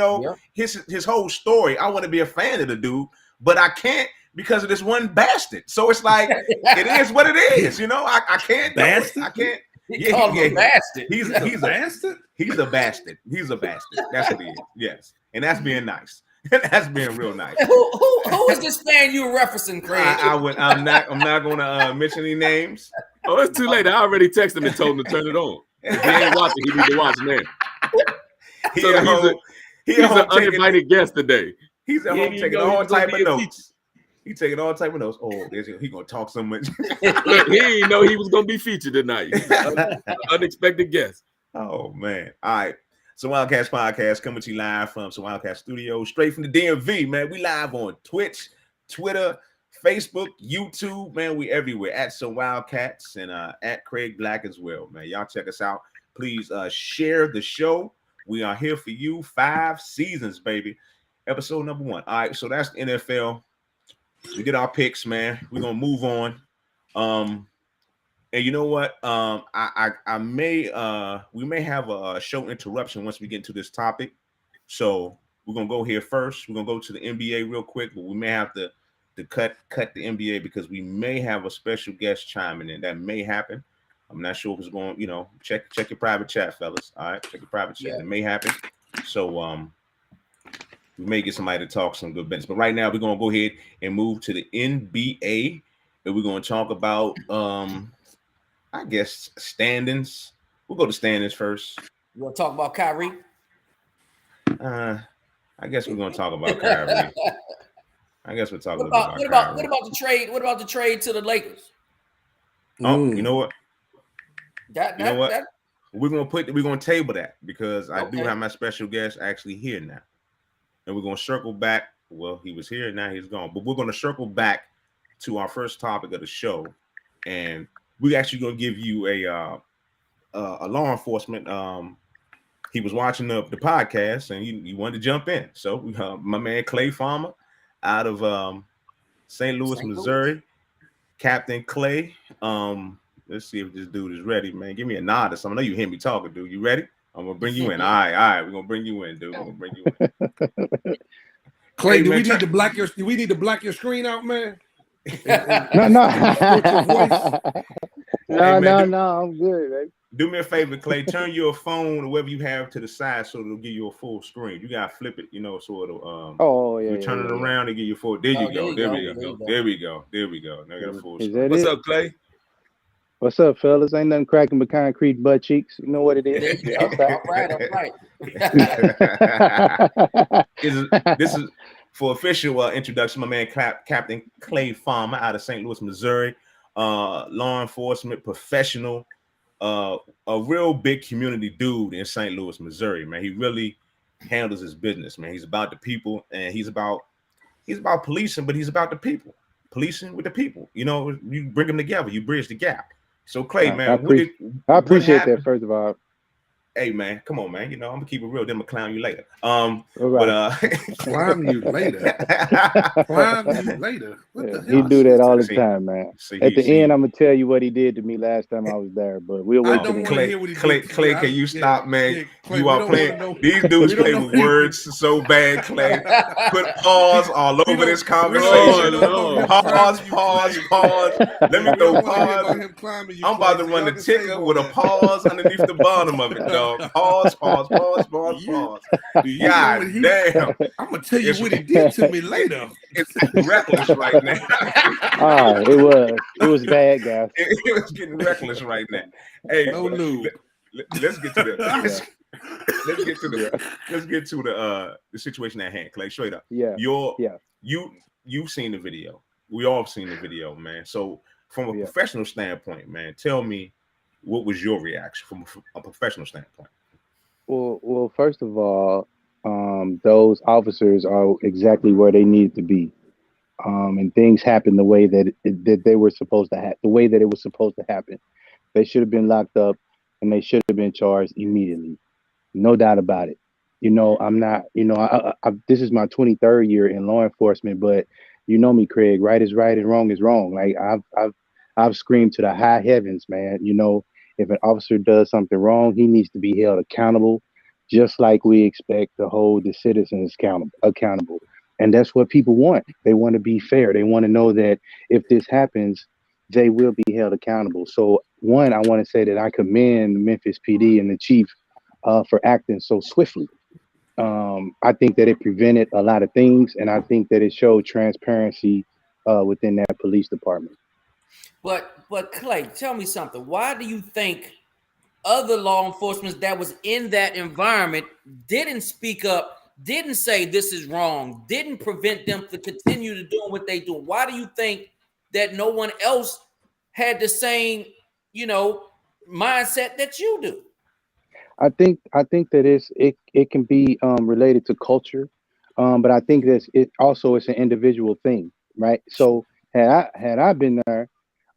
His whole story. I want to be a fan of the dude, but I can't because of this one bastard. So it's like it is what it is, I can't bastard. I can't. He called him a bastard. He's a bastard. He's a bastard. He's a bastard. That's what he is. Yes, and that's being nice. That's being real nice. Who is this fan you were referencing, Craig? I'm not going to mention any names. Oh, it's too late. I already texted him and told him to turn it on. If he ain't watching, he need to watch now. He's an uninvited guest today. He's at home taking all type of notes. He's taking all type of notes. Oh, he gonna talk so much. Look, he didn't know he was gonna be featured tonight. Unexpected guest. Oh man! All right. So Wildcats Podcast coming to you live from some Wildcat Studios, straight from the DMV, man. We live on Twitch, Twitter, Facebook, YouTube, man. We everywhere at some Wildcats and at Craig Black as well, man. Y'all check us out. Please share the show. We are here for you. 5 seasons, baby. Episode number 1. All right, so that's the NFL. We did our picks, man. We're gonna move on. And you know what? We may have a show interruption once we get into this topic. So we're gonna go here first. We're gonna go to the NBA real quick, but we may have to cut the NBA because we may have a special guest chiming in. That may happen. I'm not sure if it's going. Check your private chat, fellas. All right, check your private chat. Yeah. It may happen. So we may get somebody to talk some good business. But right now we're gonna go ahead and move to the NBA, and we're gonna talk about I guess standings. We'll go to standings first. You want to talk about Kyrie? I guess we're gonna talk about Kyrie. I guess we'll talk What a little bit about Kyrie. what about the trade? What about the trade to the Lakers? Oh, you know what? That We're gonna table that because I do have my special guest actually here now, and we're gonna circle back. Well, he was here, now he's gone, but we're gonna circle back to our first topic of the show, and we're actually gonna give you a law enforcement. He was watching the podcast and he wanted to jump in. So my man Clay Farmer out of St. Louis, Missouri, Captain Clay. Let's see if this dude is ready, man. Give me a nod or something. I know you hear me talking, dude. You ready? I'm gonna bring you in. All right. We're gonna bring you in, dude. We're gonna bring you in. Clay, do we need to black your screen out, man? No. No, I'm good, man. Do me a favor, Clay. Turn your phone or whatever you have to the side so it'll give you a full screen. You gotta flip it, so it'll you turn it around and give you full. There you go. There we go. Now I got a full screen. What's up, Clay? What's up, fellas? Ain't nothing cracking but concrete butt cheeks. You know what it is. All right. This is for official introduction. My man Captain Clay Farmer out of St. Louis, Missouri. Law enforcement professional. A real big community dude in St. Louis, Missouri, man. He really handles his business, man. He's about the people, and he's about policing, but he's about the people, policing with the people. You bring them together, you bridge the gap. So Clay, man, I appreciate that. First of all, hey man, come on, man. I'm gonna keep it real. Then I'm gonna clown you later. right. But clown you later. What the hell? He do that all the time, man. At the end, I'm gonna tell you what he did to me last time I was there. But we'll wait. Clay, can you stop, man? You are playing. These dudes play with words so bad, Clay. Put pause all over this conversation. Pause. Let me throw pause. I'm about to run the ticker with a pause underneath the bottom of it, dog. Pause. God damn. I'm gonna tell you what he did to me later. It's reckless right now. It was bad, guys. It was getting reckless right now. Hey, no lube. Let's get to the situation at hand, Clay. Straight up. You've seen the video. We all have seen the video, man. So from a professional standpoint, man, tell me, what was your reaction from a professional standpoint? Well, first of all, those officers are exactly where they need to be, and things happened the way that they were supposed to happen. The way that it was supposed to happen, they should have been locked up, and they should have been charged immediately. No doubt about it. I'm not. This is my 23rd year in law enforcement, but you know me, Craig. Right is right and wrong is wrong. Like I've screamed to the high heavens, man. If an officer does something wrong, he needs to be held accountable, just like we expect to hold the citizens accountable. And that's what people want. They want to be fair. They want to know that if this happens, they will be held accountable. So, one, I want to say that I commend the Memphis PD and the chief for acting so swiftly. I think that it prevented a lot of things, and I think that it showed transparency within that police department. But Clay, tell me something. Why do you think other law enforcement that was in that environment didn't speak up, didn't say this is wrong, didn't prevent them to continue to do what they do? Why do you think that no one else had the same, mindset that you do? I think that it can be related to culture, but I think that it also is an individual thing, right? So had I been there,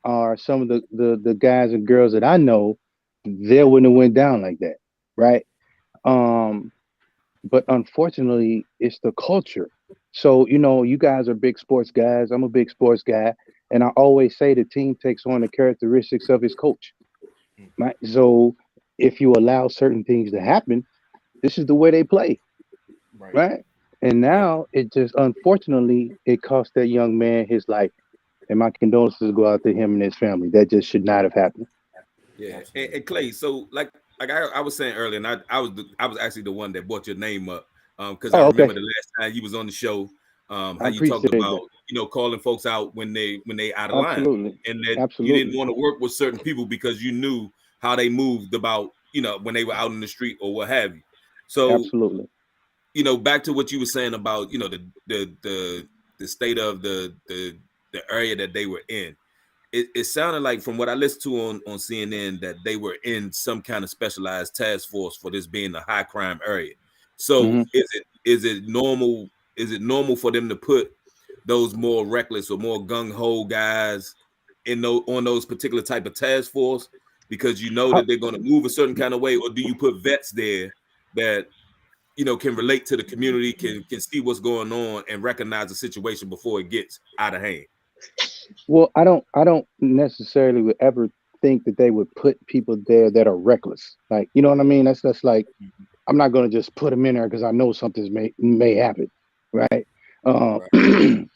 or some of the guys and girls that I know, they wouldn't have went down like that, right? But unfortunately, it's the culture. So, you guys are big sports guys. I'm a big sports guy. And I always say the team takes on the characteristics of its coach, right? So if you allow certain things to happen, this is the way they play, right? And now it just, unfortunately, it cost that young man his life. And my condolences go out to him and his family. That just should not have happened. Yeah, and Clay. So, like I was saying earlier, and I was actually the one that brought your name up because I remember the last time you was on the show. How I you talked appreciate about, that. calling folks out when they out of line, Absolutely. and that you didn't Absolutely. want to work with certain people because you knew how they moved about, when they were out in the street or what have you. So, Absolutely. back to what you were saying about, the state of the area that they were in. It sounded like, from what I listened to on CNN, that they were in some kind of specialized task force for this being a high crime area. So hmm is it normal? Is it normal for them to put those more reckless or more gung ho guys on those particular type of task force because that they're going to move a certain kind of way, or do you put vets there that can relate to the community, can see what's going on and recognize the situation before it gets out of hand? Well, I don't necessarily would ever think that they would put people there that are reckless. Like, you know what I mean? That's like, I'm not going to just put them in there because I know something's may happen, right? Um, Right.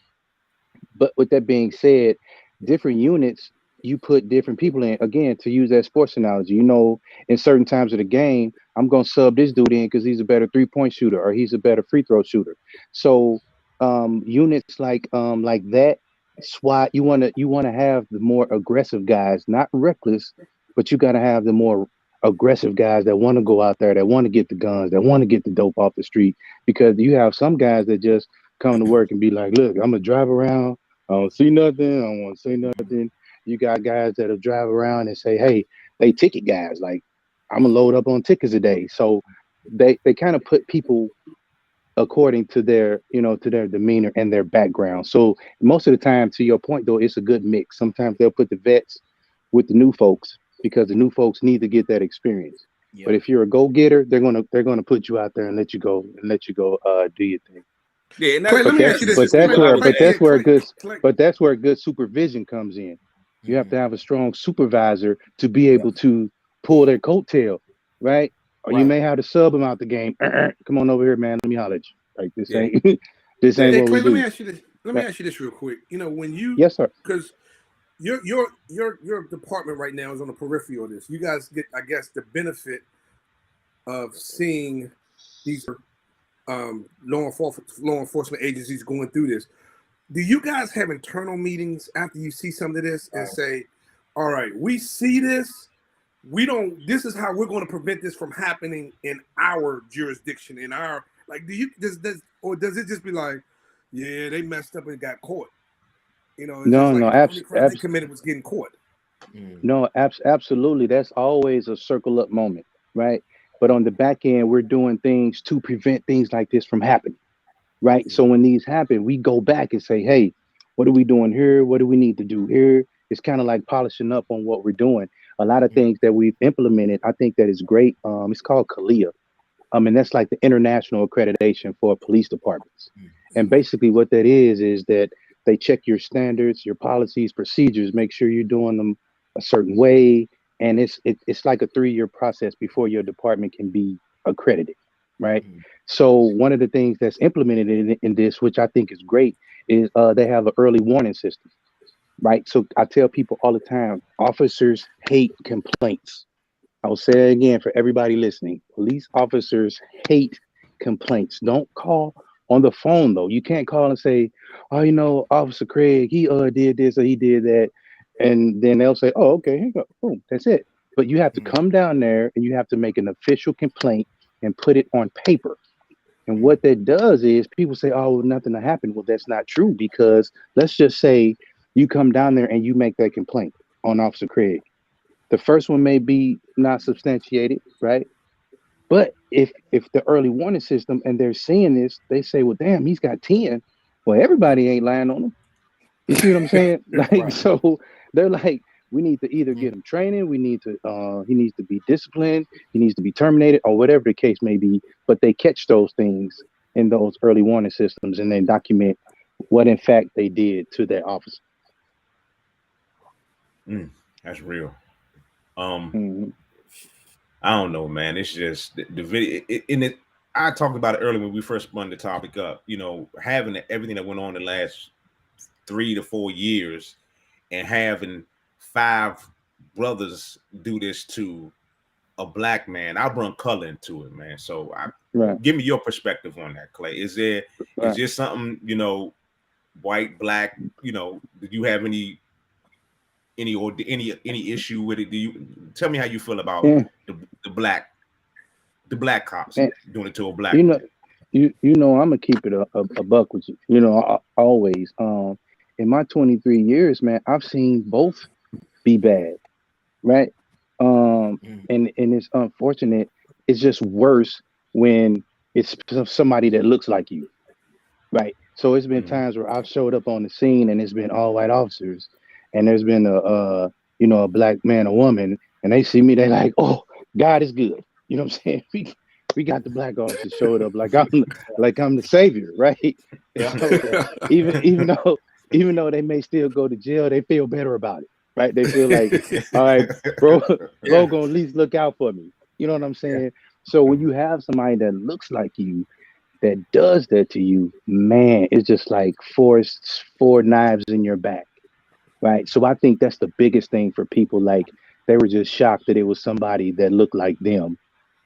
but with that being said, different units you put different people in. Again, to use that sports analogy, in certain times of the game, I'm going to sub this dude in because he's a better 3-point shooter or he's a better free throw shooter. So units like that, SWAT, you want to have the more aggressive guys, not reckless, but you got to have the more aggressive guys that want to go out there, that want to get the guns, that want to get the dope off the street. Because you have some guys that just come to work and be like, look, I'm gonna drive around. I don't see nothing. I don't want to say nothing. You got guys that'll drive around and say, hey, they ticket guys. Like, I'm gonna load up on tickets a day. So they kind of put people according to their demeanor and their background. So most of the time, to your point though, it's a good mix. Sometimes they'll put the vets with the new folks because the new folks need to get that experience. But Yep. if you're a go-getter, they're gonna put you out there and let you go do your thing. Yeah, and Clay, that's let But me that's ask you this. but consistently that's Clay, what I where was Clay, but yeah, that's asking. where Clay, good Clay. but that's where good supervision comes in. You have to have a strong supervisor to be able to pull their coattail, right? Or you Right. may have to sub them out the game. Come on over here, man. Let me holler at you. Like, this Yeah, ain't this yeah, ain't Hey, what we Clay, let me do. ask you this. Let me Yeah. ask you this real quick. When you, Yes, sir. because your department right now is on the periphery of this. You guys get, I guess, the benefit of seeing these law enforcement agencies going through this. Do you guys have internal meetings after you see some of this and say, all right, we see this, this is how we're going to prevent this from happening in our jurisdiction, in our, like, or does it just be like, yeah, they messed up and got caught? It's just No, like no, the only crime they committed was getting caught. no, absolutely. That's always a circle up moment, right? But on the back end, we're doing things to prevent things like this from happening, right? So when these happen, we go back and say, hey, what are we doing here? What do we need to do here? It's kind of like polishing up on what we're doing. A lot of things that we've implemented, I think that is great. It's called CALIA. And that's like the international accreditation for police departments. And basically what that is that they check your standards, your policies, procedures, make sure you're doing them a certain way. And it's like a 3-year process before your department can be accredited, right? So one of the things that's implemented in this, which I think is great, is they have an early warning system, right? So I tell people all the time, officers hate complaints. I'll say it again for everybody listening. Police officers hate complaints. Don't call on the phone though. You can't call and say, "Oh, Officer Craig, he did this or he did that," and then they'll say, "Oh, okay, here you go. Boom, that's it." But you have to come down there and you have to make an official complaint and put it on paper. And what that does is people say, "Oh, well, nothing happened." Well, that's not true because let's just say you come down there and you make that complaint on Officer Craig. The first one may be not substantiated, right? But if the early warning system and they're seeing this, they say, well, damn, he's got 10. Well, everybody ain't lying on him. You see what I'm saying? Like, Right. so they're like, we need to either get him training, he needs to be disciplined, he needs to be terminated, or whatever the case may be. But they catch those things in those early warning systems and then document what in fact they did to their officer. That's real. Mhm. I don't know, man. It's just the video. I talked about it earlier when we first spun the topic up. Having everything that went on the last 3 to 4 years, and having 5 brothers do this to a black man, I bring color into it, man. So Right. give me your perspective on that, Clay. Is there Right. something, you know, white, black, you know, do you have any issue with it? Do you tell me how you feel about the black cops doing it to a black man? You know, I'm gonna keep it a buck with you. You know, always. In my 23 years, man, I've seen both be bad, right? And it's unfortunate. It's just worse when it's somebody that looks like you, right? So it's been times where I've showed up on the scene and it's been all white officers, and there's been a black man or woman, and they see me, they like, oh, God is good. You know what I'm saying? We got the black officers showed up like I'm the savior, right? Yeah. So even though they may still go to jail, they feel better about it, right? They feel like, all right, bro gonna at least look out for me. You know what I'm saying? So when you have somebody that looks like you that does that to you, man, it's just like four knives in your back, right? So I think that's the biggest thing for people. Like, they were just shocked that it was somebody that looked like them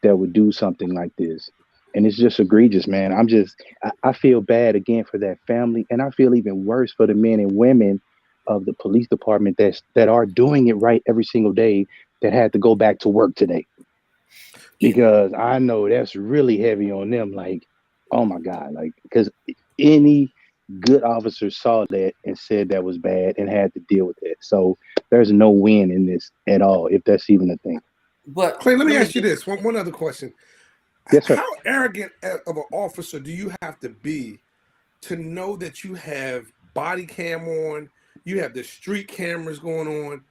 that would do something like this. And it's just egregious, man. I feel bad again for that family, and I feel even worse for the men and women of the police department that are doing it right every single day, that had to go back to work today. Because I know that's really heavy on them. Like, oh my God, like, because any good officer saw that and said that was bad and had to deal with it. So there's no win in this at all, if that's even a thing. But Clay, let me ask you this one other question. Yes, sir. How arrogant of an officer do you have to be to know that you have body cam on, you have the street cameras going on,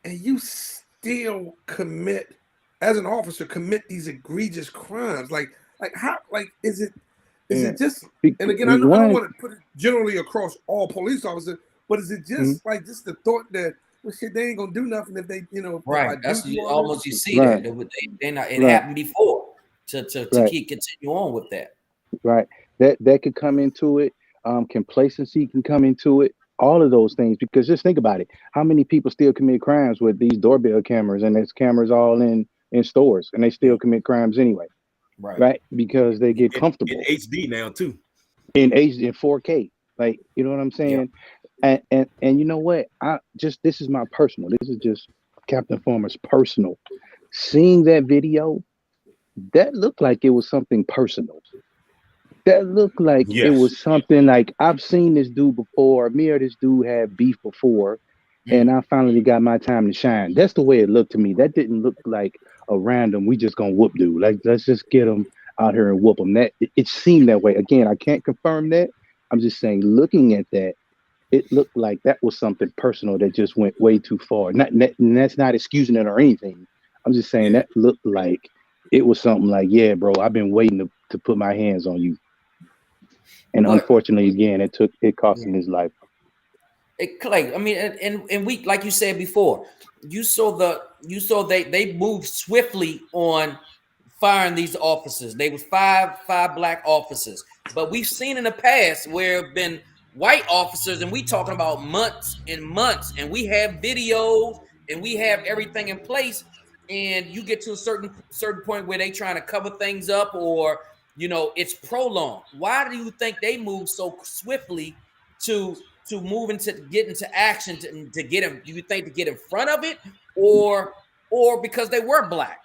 and you still commit, as an officer, commit these egregious crimes? Like how, like, is it just, and again, I don't want to put it generally across all police officers, but is it just like just the thought that, well, shit, they ain't gonna do nothing if they, you know, right? That's almost, you see right. that they not, it happened before to continue on with that. Right. That could come into it. Complacency can come into it. All of those things, because just think about it. How many people still commit crimes with these doorbell cameras, and there's cameras all in stores, and they still commit crimes anyway? Right. Because they get comfortable. In HD now too. In 4K. Like, you know what I'm saying? And you know what? This is my personal. This is just Captain Farmer's personal. Seeing that video, that looked like it was something personal. That looked like it was something like, I've seen this dude before. Me or this dude had beef before, and I finally got my time to shine. That's the way it looked to me. That didn't look like a random, we just gonna whoop dude. Like, let's just get him out here and whoop him. That it seemed that way. Again, I can't confirm that. I'm just saying, looking at that, it looked like that was something personal that just went way too far. And that's not excusing it or anything. I'm just saying that looked like it was something like, yeah, bro, I've been waiting to put my hands on you. And unfortunately, again, it cost him his life. Clay, I mean, and we, like you said before, you saw they moved swiftly on firing these officers. They was five black officers, but we've seen in the past where have been white officers, and we talking about months and months, and we have videos and we have everything in place, and you get to a certain point where they trying to cover things up, or you know, it's prolonged. Why do you think they move so swiftly to move get into action to get him? Do you think to get in front of it, or because they were black?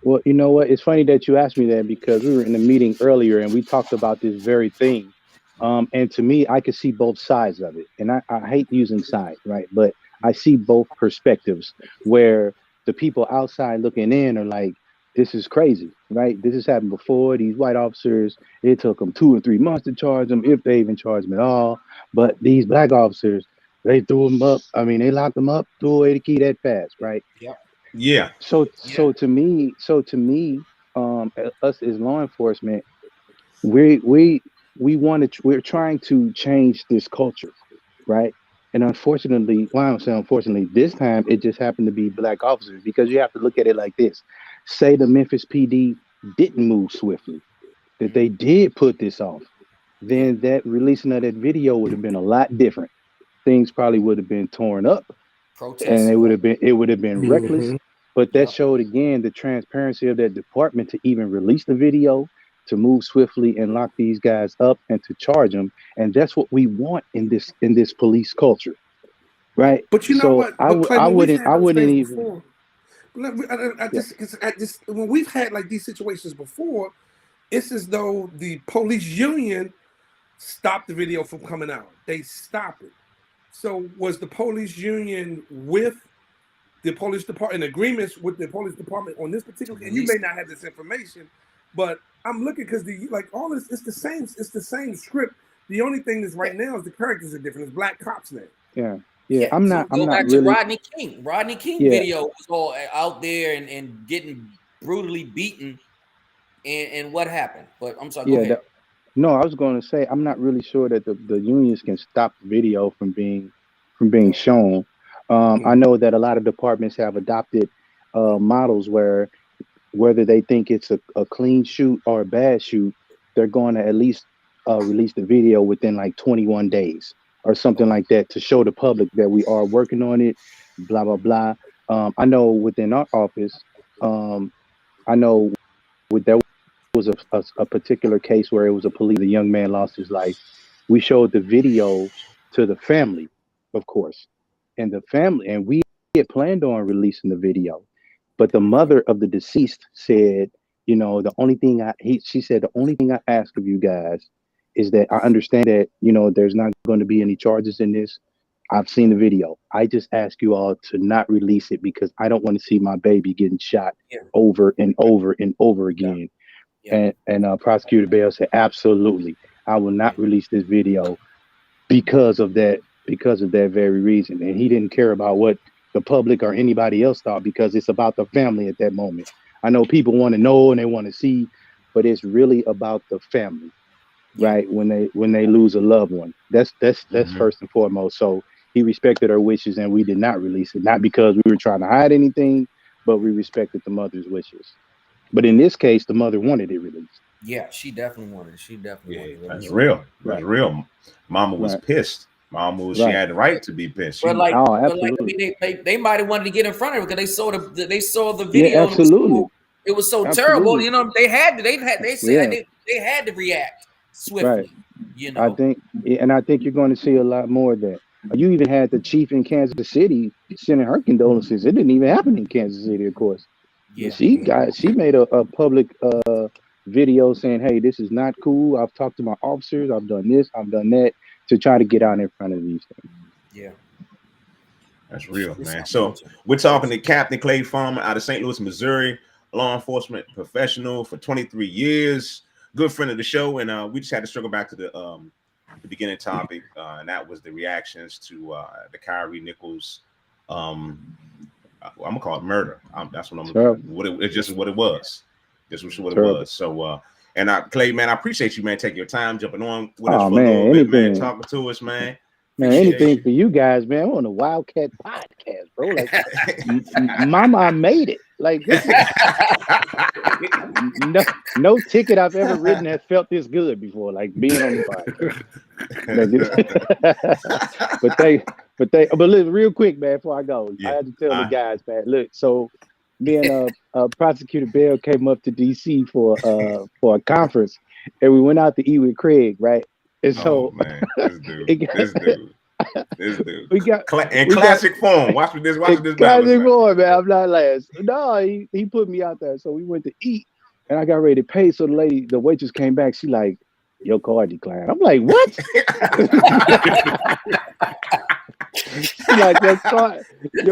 Well, you know what? It's funny that you asked me that, because we were in a meeting earlier and we talked about this very thing. And to me, I could see both sides of it. And I hate using sides, right? But I see both perspectives, where the people outside looking in are like, this is crazy, right? This has happened before. These white officers, it took them 2 or 3 months to charge them, if they even charge them at all. But these black officers, they threw them up. I mean, they locked them up, threw away the key that fast, right? Yep. Yeah. So to me, us as law enforcement, we're trying to change this culture, right? And unfortunately, well, I don't say unfortunately, this time it just happened to be black officers, because you have to look at it like this. Say the Memphis PD didn't move swiftly, that they did put this off, then that releasing of that video would have been a lot different. Things probably would have been torn up, and it would have been reckless. But that showed again the transparency of that department to even release the video, to move swiftly and lock these guys up and to charge them. And that's what we want in this police culture, right? But you know So what? But Clay, I when we've wouldn't had those things even. before, I Yeah. just when we've had like these situations before, it's as though the police union stopped the video from coming out. They stopped it. So was the police union with the police department in agreements with the police department on this particular? And you may not have this information, but I'm looking because all this, it's the same script. The only thing that's right now is the characters are different. It's black cops now. Yeah. I'm not to really. Rodney King. Rodney King video was all out there and getting brutally beaten. And what happened? But I'm sorry, go ahead. No, I was going to say I'm not really sure that the unions can stop the video from being shown. I know that a lot of departments have adopted models where whether they think it's a clean shoot or a bad shoot, they're going to at least release the video within like 21 days or something like that to show the public that we are working on it, blah, blah, blah. I know within our office, I know there was a particular case where it was a young man lost his life. We showed the video to the family, of course, and we had planned on releasing the video, but the mother of the deceased said, you know, she said, the only thing I ask of you guys is that I understand that, you know, there's not going to be any charges in this. I've seen the video. I just ask you all to not release it because I don't want to see my baby getting shot over and over and over again. And Prosecutor Bell said, absolutely, I will not release this video because of that very reason. And he didn't care about what the public or anybody else thought because it's about the family at that moment. I know people want to know and they want to see, but it's really about the family, right? When they lose a loved one, that's first and foremost. So he respected her wishes and we did not release it, not because we were trying to hide anything, but we respected the mother's wishes. But in this case, the mother wanted it released. Yeah, she definitely wanted it. She definitely wanted it. That's real. That's real. Mama was pissed. Mama she had the right to be pissed. But absolutely. They might have wanted to get in front of her because they saw the video. Yeah, absolutely. It was so terrible. You know, they had to react swiftly. Right. You know, I think you're going to see a lot more of that. You even had the chief in Kansas City sending her condolences. It didn't even happen in Kansas City, of course. Yeah. She made a public video saying, hey, this is not cool. I've talked to my officers. I've done this. I've done that to try to get out in front of these things. Yeah. That's real, man. So we're talking to Captain Clay Farmer out of St. Louis, Missouri, law enforcement professional for 23 years, good friend of the show. And we just had to circle back to the beginning topic, and that was the reactions to the Kyrie Nichols I'm gonna call it murder. That's what it's just what it was. This was what it was. So and Clay, man, I appreciate you, man, taking your time, jumping on with us for a little bit, man, talking to us, man. Man, anything for you guys, man. I'm on a Wildcat podcast, bro. Like, Mama made it. Like, this is, no ticket I've ever written has felt this good before. Like being on the podcast. but look, real quick, man. Before I go, I had to tell the guys, man. Look, so me and Prosecutor Bell came up to DC for a conference, and we went out to eat with Craig, right? And so, man, this dude. We got classic form. Watch this. Classic form, man. I'm not last. No, he put me out there. So we went to eat, and I got ready to pay. So the waitress came back. She like, your card declined. I'm like, what? She like, your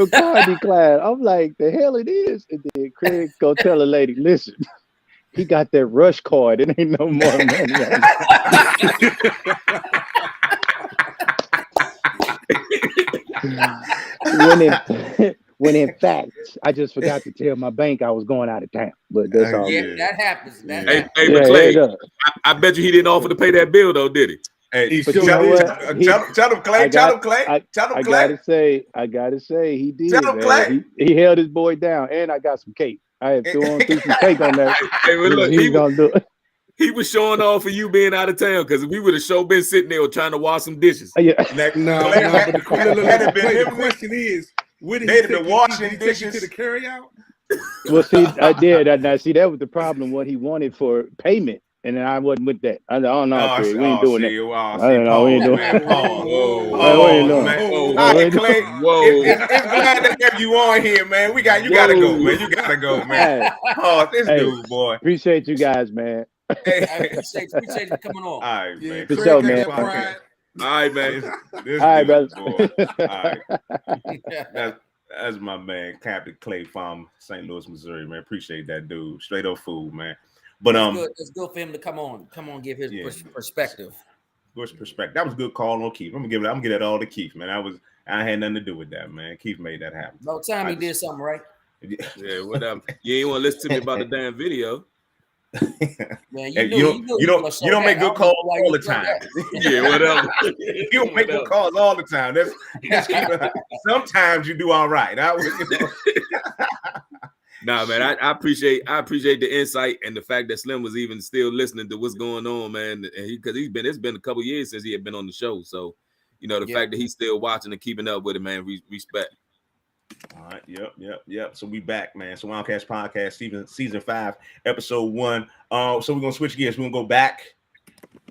card declined. I'm like, the hell it is. And then Craig go tell the lady, listen, he got that rush card. It ain't no more money. when in fact, I just forgot to tell my bank I was going out of town. But that's all. Yeah, that happens. Hey, Clay, I bet you he didn't offer to pay that bill though, did he? Hey, tell him, Clay. I gotta say, he did. Tell him, Clay. He held his boy down, and I got some cake. I had threw some cake on that. Hey, well, look, he's gonna do it. He was showing off for you being out of town because we would have sure been sitting there trying to wash some dishes. Yeah. No, but the question is, would he take you to the carry out? Well, see, I did. Now, see, that was the problem. What he wanted for payment, and then I wasn't with that. I don't know, Craig. We ain't doing that. I don't know. We ain't Pause, doing. man. Pause. We ain't Pause, doing. man. Whoa, All right, We ain't doing- Clay. whoa. It's glad to have you on here, man. You gotta go, man. You gotta go, man. Oh, this dude, boy. Appreciate you guys, man. Hey. I appreciate you coming on. All right, Yeah, man. For Craig sure, got man. that pride. All right, man. This All right, dude, brother. boy. All right. That's my man, Captain Clay from St. Louis, Missouri, man. Appreciate that dude. Straight up fool, man. But it's good for him to come on, give his perspective. Good perspective. That was a good call on Keith. I'm gonna give that all to Keith, man. I had nothing to do with that, man. Keith made that happen. No time he did something right. Yeah, whatever. You ain't want to listen to me about the damn video. Man, you don't make good calls all the time. Yeah, whatever. You don't make good calls all the time. Sometimes you do all right. Nah, man, I appreciate the insight and the fact that Slim was even still listening to what's going on, man. And it's been a couple years since he had been on the show. So, the fact that he's still watching and keeping up with it, man, respect. All right, yep. So we back, man. So Wildcats Podcast, season 5, episode 1. So we're gonna switch gears. We're gonna go back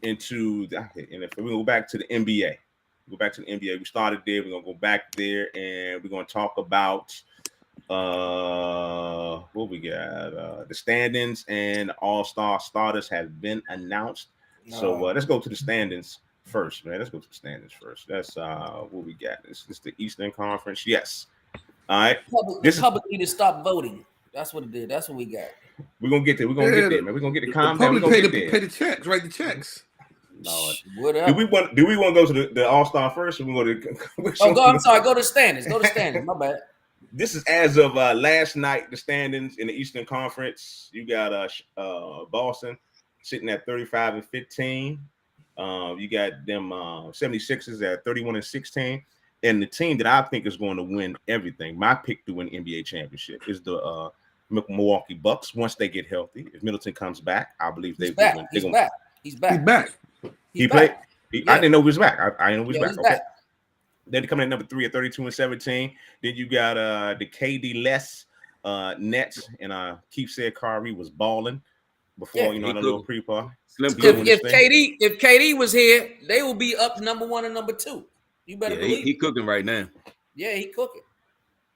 into go back to the NBA. Go back to the NBA. We started there. We're gonna go back there, and we're gonna talk about what we got. The standings and All-Star starters have been announced. So let's go to the standings first, man. Let's go to the standings first. That's what we got. This is the Eastern Conference. Yes. All right. The public need to stop voting. That's what it did. That's what we got. We're gonna get there. We're gonna get there, man. We're gonna get the calm down. Public pay the checks, write the checks. Lord. What up? Do we want to go to the All-Star first, or we go to? I'm sorry. Go to standings. Go to standings. My bad. This is as of last night. The standings in the Eastern Conference. You got Boston sitting at 35-15. You got them 76ers at 31-16. And the team that I think is going to win everything, my pick to win NBA championship, is the Milwaukee Bucks. Once they get healthy, if Middleton comes back, I believe they will win. He's back. He's back. He played. I didn't know he was back. I didn't know he was back. Okay. Back. Then coming in number 3 at 32-17. Then you got the KD less Nets, and Keith said Kyrie was balling before on a little pre-party. If KD was here, they will be up number 1 and number 2. You better believe he cooking right now. Yeah, he cooking.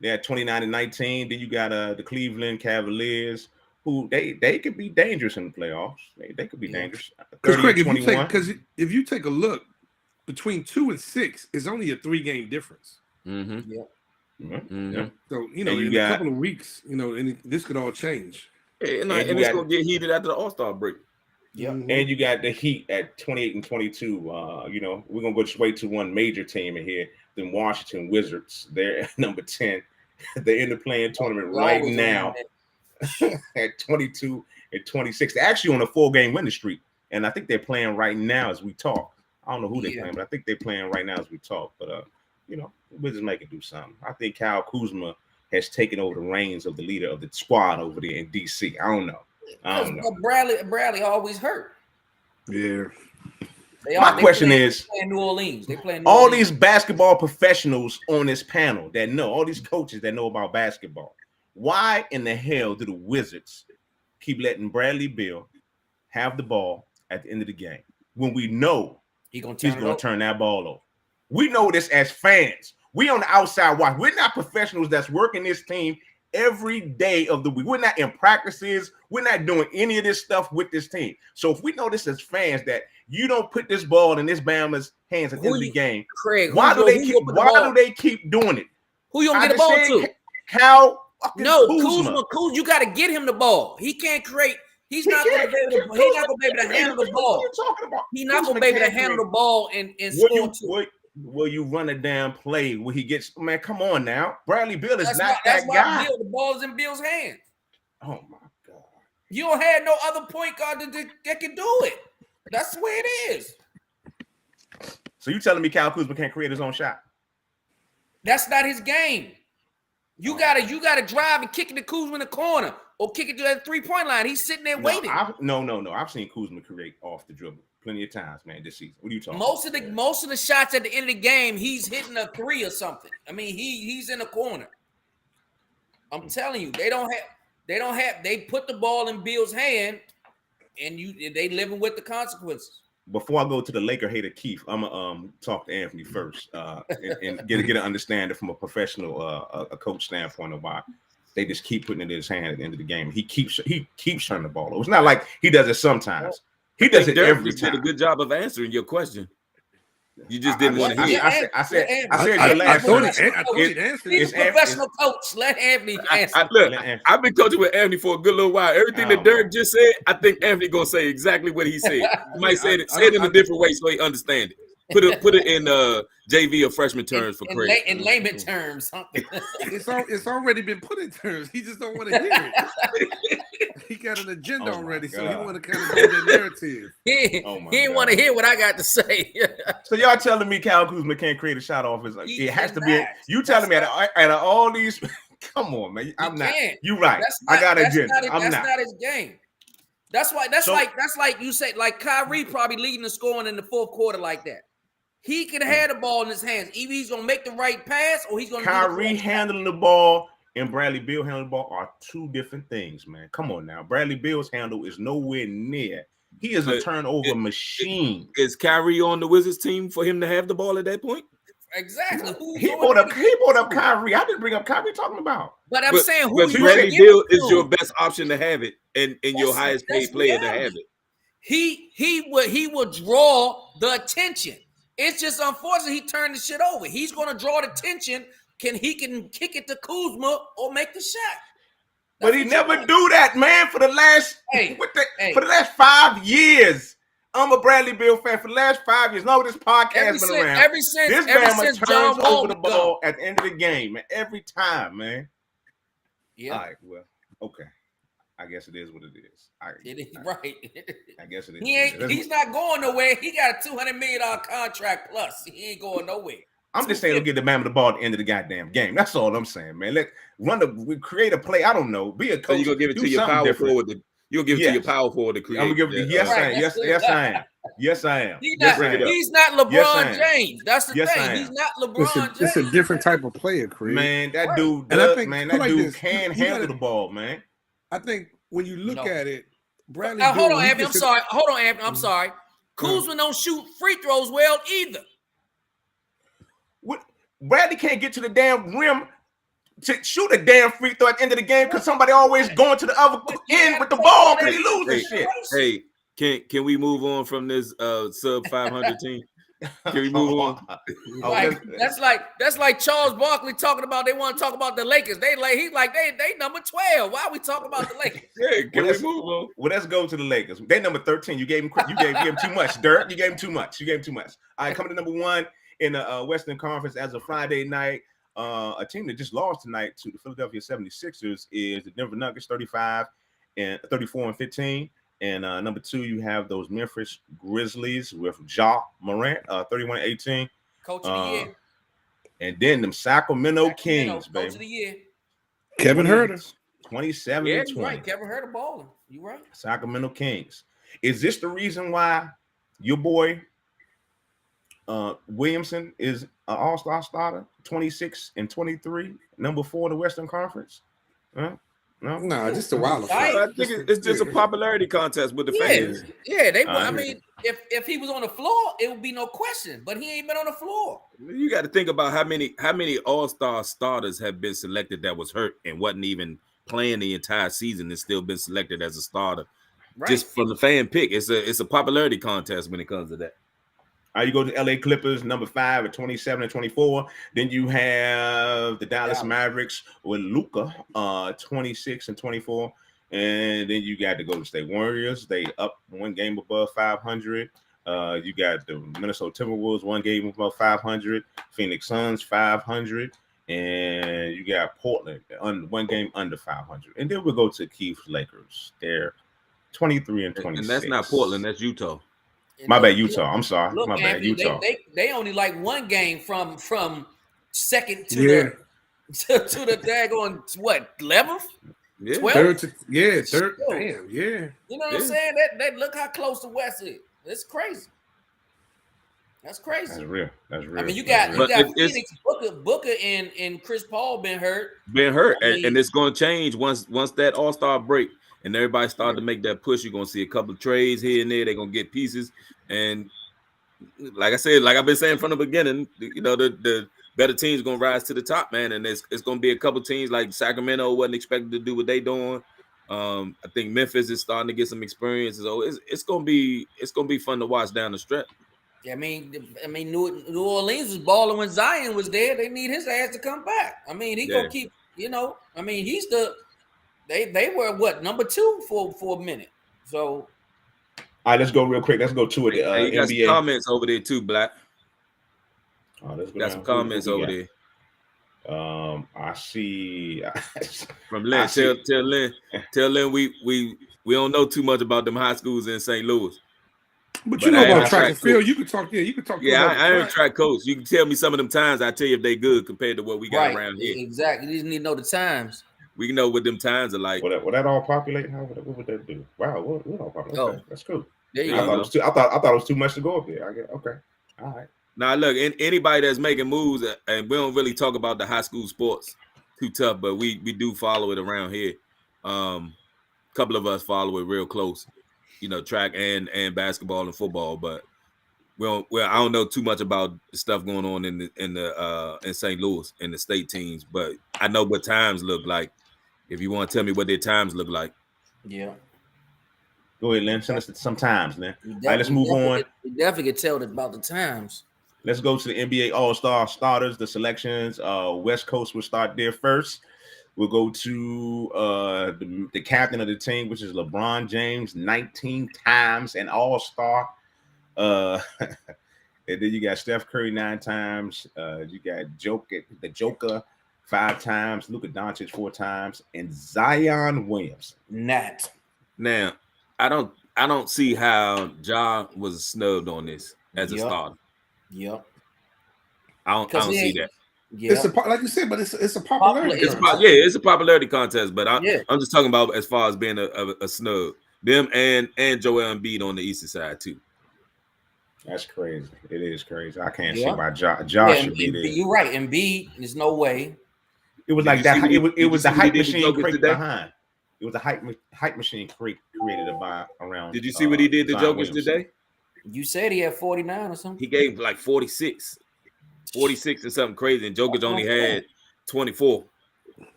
They're at 29-19. Then you got the Cleveland Cavaliers, who they could be dangerous in the playoffs. They could be dangerous. 30-21. Because if you take a look, between 2 and 6 is only a 3-game difference. Mm-hmm. Yeah. Mm-hmm. Yeah. So in a couple of weeks, and this could all change. And it's gonna get heated after the All-Star break. Yeah, and you got the Heat at 28-22. We're gonna go straight to one major team in here, the Washington Wizards. They're at number 10. They're in the play-in tournament right now at 22-26. They're actually on a 4-game winning streak, and I think they're playing right now as we talk. I don't know who they're playing, but I think they're playing right now as we talk. But the Wizards make it do something. I think Kyle Kuzma has taken over the reins of the leader of the squad over there in DC. I don't know. Bradley always hurt. Yeah. My question is, they play in New Orleans. All these basketball professionals on this panel that know, all these coaches that know about basketball, why in the hell do the Wizards keep letting Bradley Beal have the ball at the end of the game when we know he's going to turn that ball over? We know this as fans. We on the outside watch. We're not professionals that's working this team every day of the week. We're not in practices. We're not doing any of this stuff with this team. So if we know this as fans that you don't put this ball in this Bama's hands at the end of the game, Craig, why do they keep doing it? Who you gonna get the ball to? Cal Kuzma. You got to get him the ball. He can't create. He's not going to be able to handle the ball. He's not going to be able to handle the ball and score two. Will you run a damn play where he gets? Man, come on now. Bradley Beal is not that guy. That's why the ball's in Bill's hands. Oh my God! You don't have no other point guard that can do it. That's the way it is. So you telling me Kyle Kuzma can't create his own shot? That's not his game. You gotta drive and kick it to Kuzma in the corner or kick it to that 3-point line. He's sitting there waiting. No. I've seen Kuzma create off the dribble plenty of times, man, this season. What are you talking about? Most of the shots at the end of the game, he's hitting a 3 or something. I mean, he's in the corner. I'm telling you, they put the ball in Bill's hand, and they living with the consequences. Before I go to the Laker hater Keith, I'm gonna talk to Anthony first and get an understanding from a professional a coach standpoint of why they just keep putting it in his hand at the end of the game. He keeps turning the ball over. It's not like he does it sometimes. He does it every time. Did a good job of answering your question. You just didn't want to hear. I said He's a professional coach. Let Anthony answer. Look, I've been coaching with Anthony for a good little while. Everything that Derek just said, I think Anthony gonna say exactly what he said. He might say it in a different way so he understand it. Put it in JV or freshman terms for Craig. In layman terms, something. It's already been put in terms. He just don't want to hear it. He got an agenda already, so he want to kind of go the narrative. He didn't want to hear what I got to say. So y'all telling me Kyle Kuzma can't create a shot off his like it has to be. You telling me out of all these? Come on, man. I'm not. You're right. I got an agenda. That's not his game. That's why. That's like you said. Like Kyrie probably leading the scoring in the fourth quarter like that. He can have the ball in his hands. Either he's gonna make the right pass or he's gonna. Kyrie handling the ball and Bradley Beal handling the ball are two different things, man. Come on now. Bradley Beal's handle is nowhere near. He is a turnover machine. Is Kyrie on the Wizards team for him to have the ball at that point? Exactly. He brought up Kyrie. I didn't bring up Kyrie talking about. But I'm saying who Bradley Beal is your best option to have it and your highest paid player to have it. He will draw the attention. It's just unfortunate he turned the shit over. He's going to draw the attention. He can kick it to Kuzma or make the shot. But he never do that, man. For the last for the last 5 years, I'm a Bradley Beal fan. For the last 5 years, no, this podcast been around. This man turns over the ball at the end of the game, man. Every time, man. Yeah. All right. Well, okay. I guess it is what it is. Right. I guess it is. He's not going nowhere. He got a $200 million contract plus. He ain't going nowhere. I'm just saying, don't get the man with the ball at the end of the goddamn game. That's all I'm saying, man. We create a play. I don't know. Be a coach. So you gonna give it to your power forward. You'll give it to your power forward to create. I'm gonna give it. Yes, I am. Yes, I am. He's not LeBron James. That's the thing. He's not LeBron James. It's a different type of player, Chris. Man, that dude can handle the ball, man. I think when you look at it, Bradley. Hold on, Anthony. I'm sorry. Kuzma don't shoot free throws well either. Bradley can't get to the damn rim to shoot a damn free throw at the end of the game because somebody always going to the other end with the ball because he loses shit. Hey, can we move on from this sub 500 team? Can we move on? That's like Charles Barkley talking about they want to talk about the Lakers. They number 12. Why are we talking about the Lakers? Can we move on? Well, let's go to the Lakers. They number 13. You gave him too much, Dirk. You gave him too much. All right, coming to number 1 in the Western Conference as of Friday night. A team that just lost tonight to the Philadelphia 76ers is the Denver Nuggets, 34-15. And number 2, you have those Memphis Grizzlies with Ja Morant, 31-18. Coach of the year. And then them Sacramento Kings, baby. Coach of the year. Kevin Huerter. 27-20. Yeah, you're right. Kevin Huerter balling. You right. Sacramento Kings. Is this the reason why your boy Williamson is an all-star starter, 26 and 23, number 4 in the Western Conference? No, just a while. I think it's just a popularity contest with the fans. Yeah, I mean, if he was on the floor, it would be no question. But he ain't been on the floor. You got to think about how many all-star starters have been selected that was hurt and wasn't even playing the entire season and still been selected as a starter. Right. Just from the fan pick. It's a popularity contest when it comes to that. You go to LA Clippers, number 5 at 27-24. Then you have the Dallas Mavericks with Luka, 26-24. And then you got the Golden State Warriors. They up 1 game above 500. You got the Minnesota Timberwolves, 1 game above 500. Phoenix Suns, 500. And you got Portland, 1 game under 500. And then we'll go to Keith's Lakers. They're 23-26. And that's not Portland, that's Utah. My bad, Utah. I'm sorry. Look, My bad, Utah. They only like 1 game from second to the daggone 11th? Yeah. 12th? Third. Damn, yeah. You know what I'm saying? That look how close the West is. It's crazy. That's crazy. That's real. That's real. I mean, you got it's Phoenix, Booker and Chris Paul been hurt. and it's going to change once that All-Star break and everybody started to make that push. You're going to see a couple of trades here and there. They're going to get pieces, and like I said, like I've been saying from the beginning, you know, the better teams going to rise to the top, man, and it's going to be a couple of teams like Sacramento wasn't expected to do what they doing. I think Memphis is starting to get some experience, so it's going to be fun to watch down the stretch. I mean, New Orleans was balling when Zion was there. They need his ass to come back. I mean, he gonna keep, you know. I mean, he's they were what, number 2 for a minute. So, all right, let's go real quick. Let's go to it. You got NBA some comments over there too, Black. Let's go got some comments over there. I see from Lynn. Tell Lynn we don't know too much about them high schools in St. Louis. But you know about track and field. You can talk. Yeah, you can talk. Yeah, I am a track coach. You can tell me some of them times. I tell you if they good compared to what we got around here. Exactly. You just need to know the times. We know what them times are like. Will that all populate? What would that do? Wow, what all populate? Okay, that's cool. There you go. I thought it was too much to go up there. I get okay. All right. Now look, anybody that's making moves, and we don't really talk about the high school sports too tough, but we do follow it around here. Couple of us follow it real close. You know, track and basketball and football, but I don't know too much about the stuff going on in St. Louis in the state teams, but I know what times look like. If you want to tell me what their times look like, yeah. Go ahead, Lynn. Send us some times, man. All right, let's move on. You definitely can tell about the times. Let's go to the NBA All-Star starters, the selections. West Coast will start there first. We'll go to the captain of the team, which is LeBron James, 19 times an All-Star. And then you got Steph Curry 9 times. You got the Joker 5 times. Luka Doncic 4 times, and Zion Williams. Now, I don't see how Ja was snubbed on this as a starter. Yep. I don't see that. Yeah. It's like you said, but it's a popularity. It's a popularity contest. But I'm just talking about as far as being a snub. Them and Joel Embiid on the Eastern side too. That's crazy. It is crazy. I can't see why Ja should be there. You're right. Embiid, there's no way. It was like that. It was the hype machine created behind. It was a hype machine created around. Did you see what he did to Jokic today? You said he had 49 or something. He gave like 46 or something crazy, and Jokic only had 24.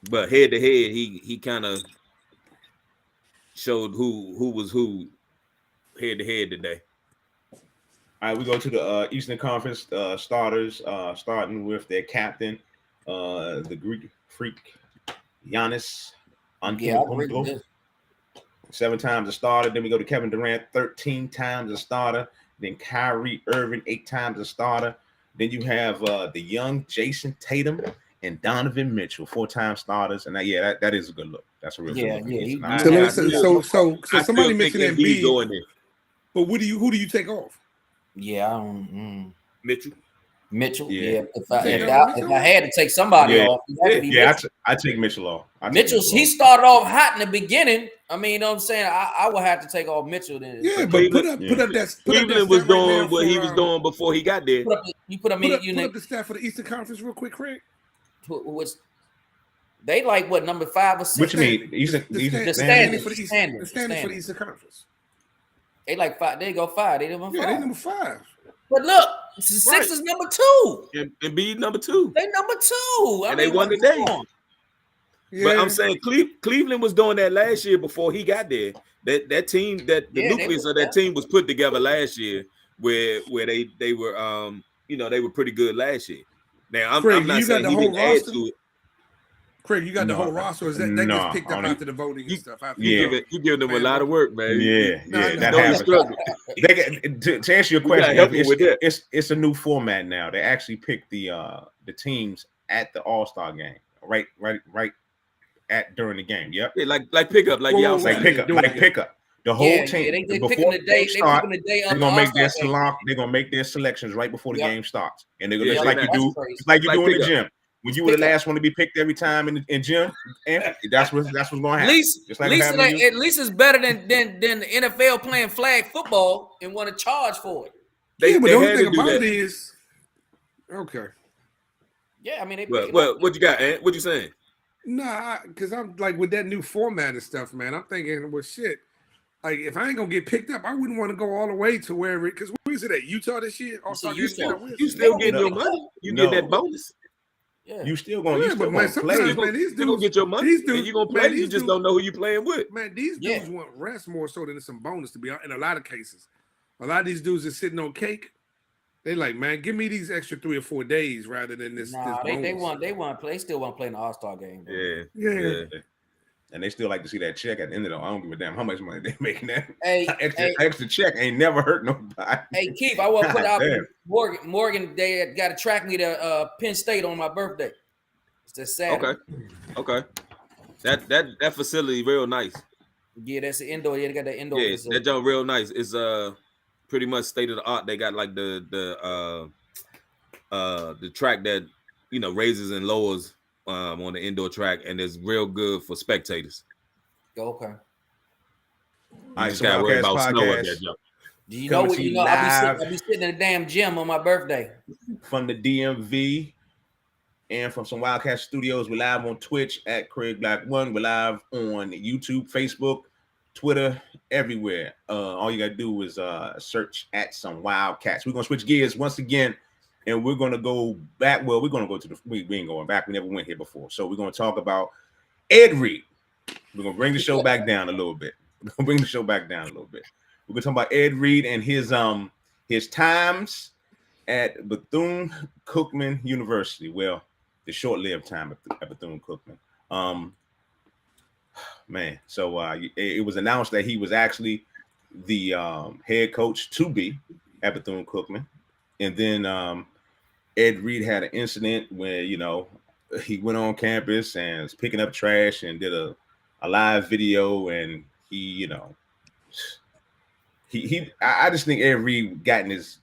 But head to head, he kind of showed who was who head to head today. All right, we go to the Eastern Conference starters, starting with their captain, the Greek freak, Giannis Antetokounmpo. 7 times a starter. Then we go to Kevin Durant, 13 times a starter. Then Kyrie Irving, 8 times a starter. Then you have the young Jason Tatum and Donovan Mitchell, 4-time starters. And that is a good look. That's a real good look. So somebody mentioned Embiid going there. But who do you take off? Yeah, Mitchell. Yeah. If I had to take somebody off, I take Mitchell off. He started off hot in the beginning. I mean, you know what I'm saying? I would have to take off Mitchell then. Yeah, but put up that. Cleveland was doing what he was doing before he got there. Put up the stat for the Eastern Conference real quick, Craig. They like what, number 5 or 6? What you mean? The standing for the Eastern Conference. They like 5. They go 5. They number 5. Yeah, they number 5. But look, 6 is number 2. And B number 2. They number 2. And they won today. Yeah. But I'm saying Cleveland was doing that last year before he got there. That team, the nucleus of that team was put together last year, where they were they were pretty good last year. Now I'm not saying he didn't add to it. Craig, you got the whole roster. Or is that gets picked up after the voting and stuff? You giving them a lot of work, man. That happens. To answer your question, it's a new format now. They actually pick the teams at the All-Star game, right at during the game. Yep. Yeah, like pickup, like y'all like pickup. The whole team before the day start, they're gonna make their selections right before the game starts, and they're gonna just like you do in the gym. When you were the last one to be picked every time in gym, and that's what's going to happen. At least it's better than the NFL playing flag football and want to charge for it. They but the only had thing to do about that. it is, okay. Yeah, I mean, Well, what you got, Ant? What you saying? Nah, because I'm like with that new format and stuff, man. I'm thinking, well, shit. Like, if I ain't gonna get picked up, I wouldn't want to go all the way to where it. Because where is it at? Utah this year? You see, All-Star game that I win? You still getting No. your money. You No. get that bonus. Yeah. You still gonna Yeah, but man, play. sometimes, man, these You gonna dudes, get your money, these dudes, and you gonna man, play. these You just dudes- don't know who you playing with. Man, these dudes want rest more so than some bonus. To be honest, in a lot of cases, a lot of these dudes are sitting on cake. They like, man, give me these extra 3 or 4 days rather than this. Nah, this they bonus. want to play. They still want to play in the All-Star game. Bro. Yeah. And they still like to see that check at the end of it. I don't give a damn how much money they making. That Hey, extra check ain't never hurt nobody. Hey, Keith, I want to put out Damn. Morgan. They got to track me to Penn State on my birthday. It's a Saturday. Okay. That facility real nice. Yeah, that's the indoor. Yeah, they got that indoor. Yeah, facility. that joint real nice. It's pretty much state of the art. They got like the track that raises and lowers on the indoor track, and it's real good for spectators. Okay. All right, just gotta worry about snow at Podcast. that jump. Do you know what? I'll be sitting in the damn gym on my birthday. From the DMV and from some Wildcat Studios. We're live on Twitch at Craig Black One. We're live on YouTube, Facebook, Twitter, everywhere. All you gotta do is search at some Wildcats. We're gonna switch gears once again, and we're gonna go back. Well, we're gonna go to the. We ain't going back. We never went here before, so we're gonna talk about Ed Reed. We're gonna bring the show back down a little bit. We're gonna bring the show back down a little bit. We're gonna talk about Ed Reed and his times at Bethune-Cookman University. Well, the short-lived time at Bethune-Cookman. Man, so it was announced that he was actually the head coach to be at Bethune-Cookman, and then Ed Reed had an incident where he went on campus and was picking up trash and did a live video, and I just think Ed Reed got in his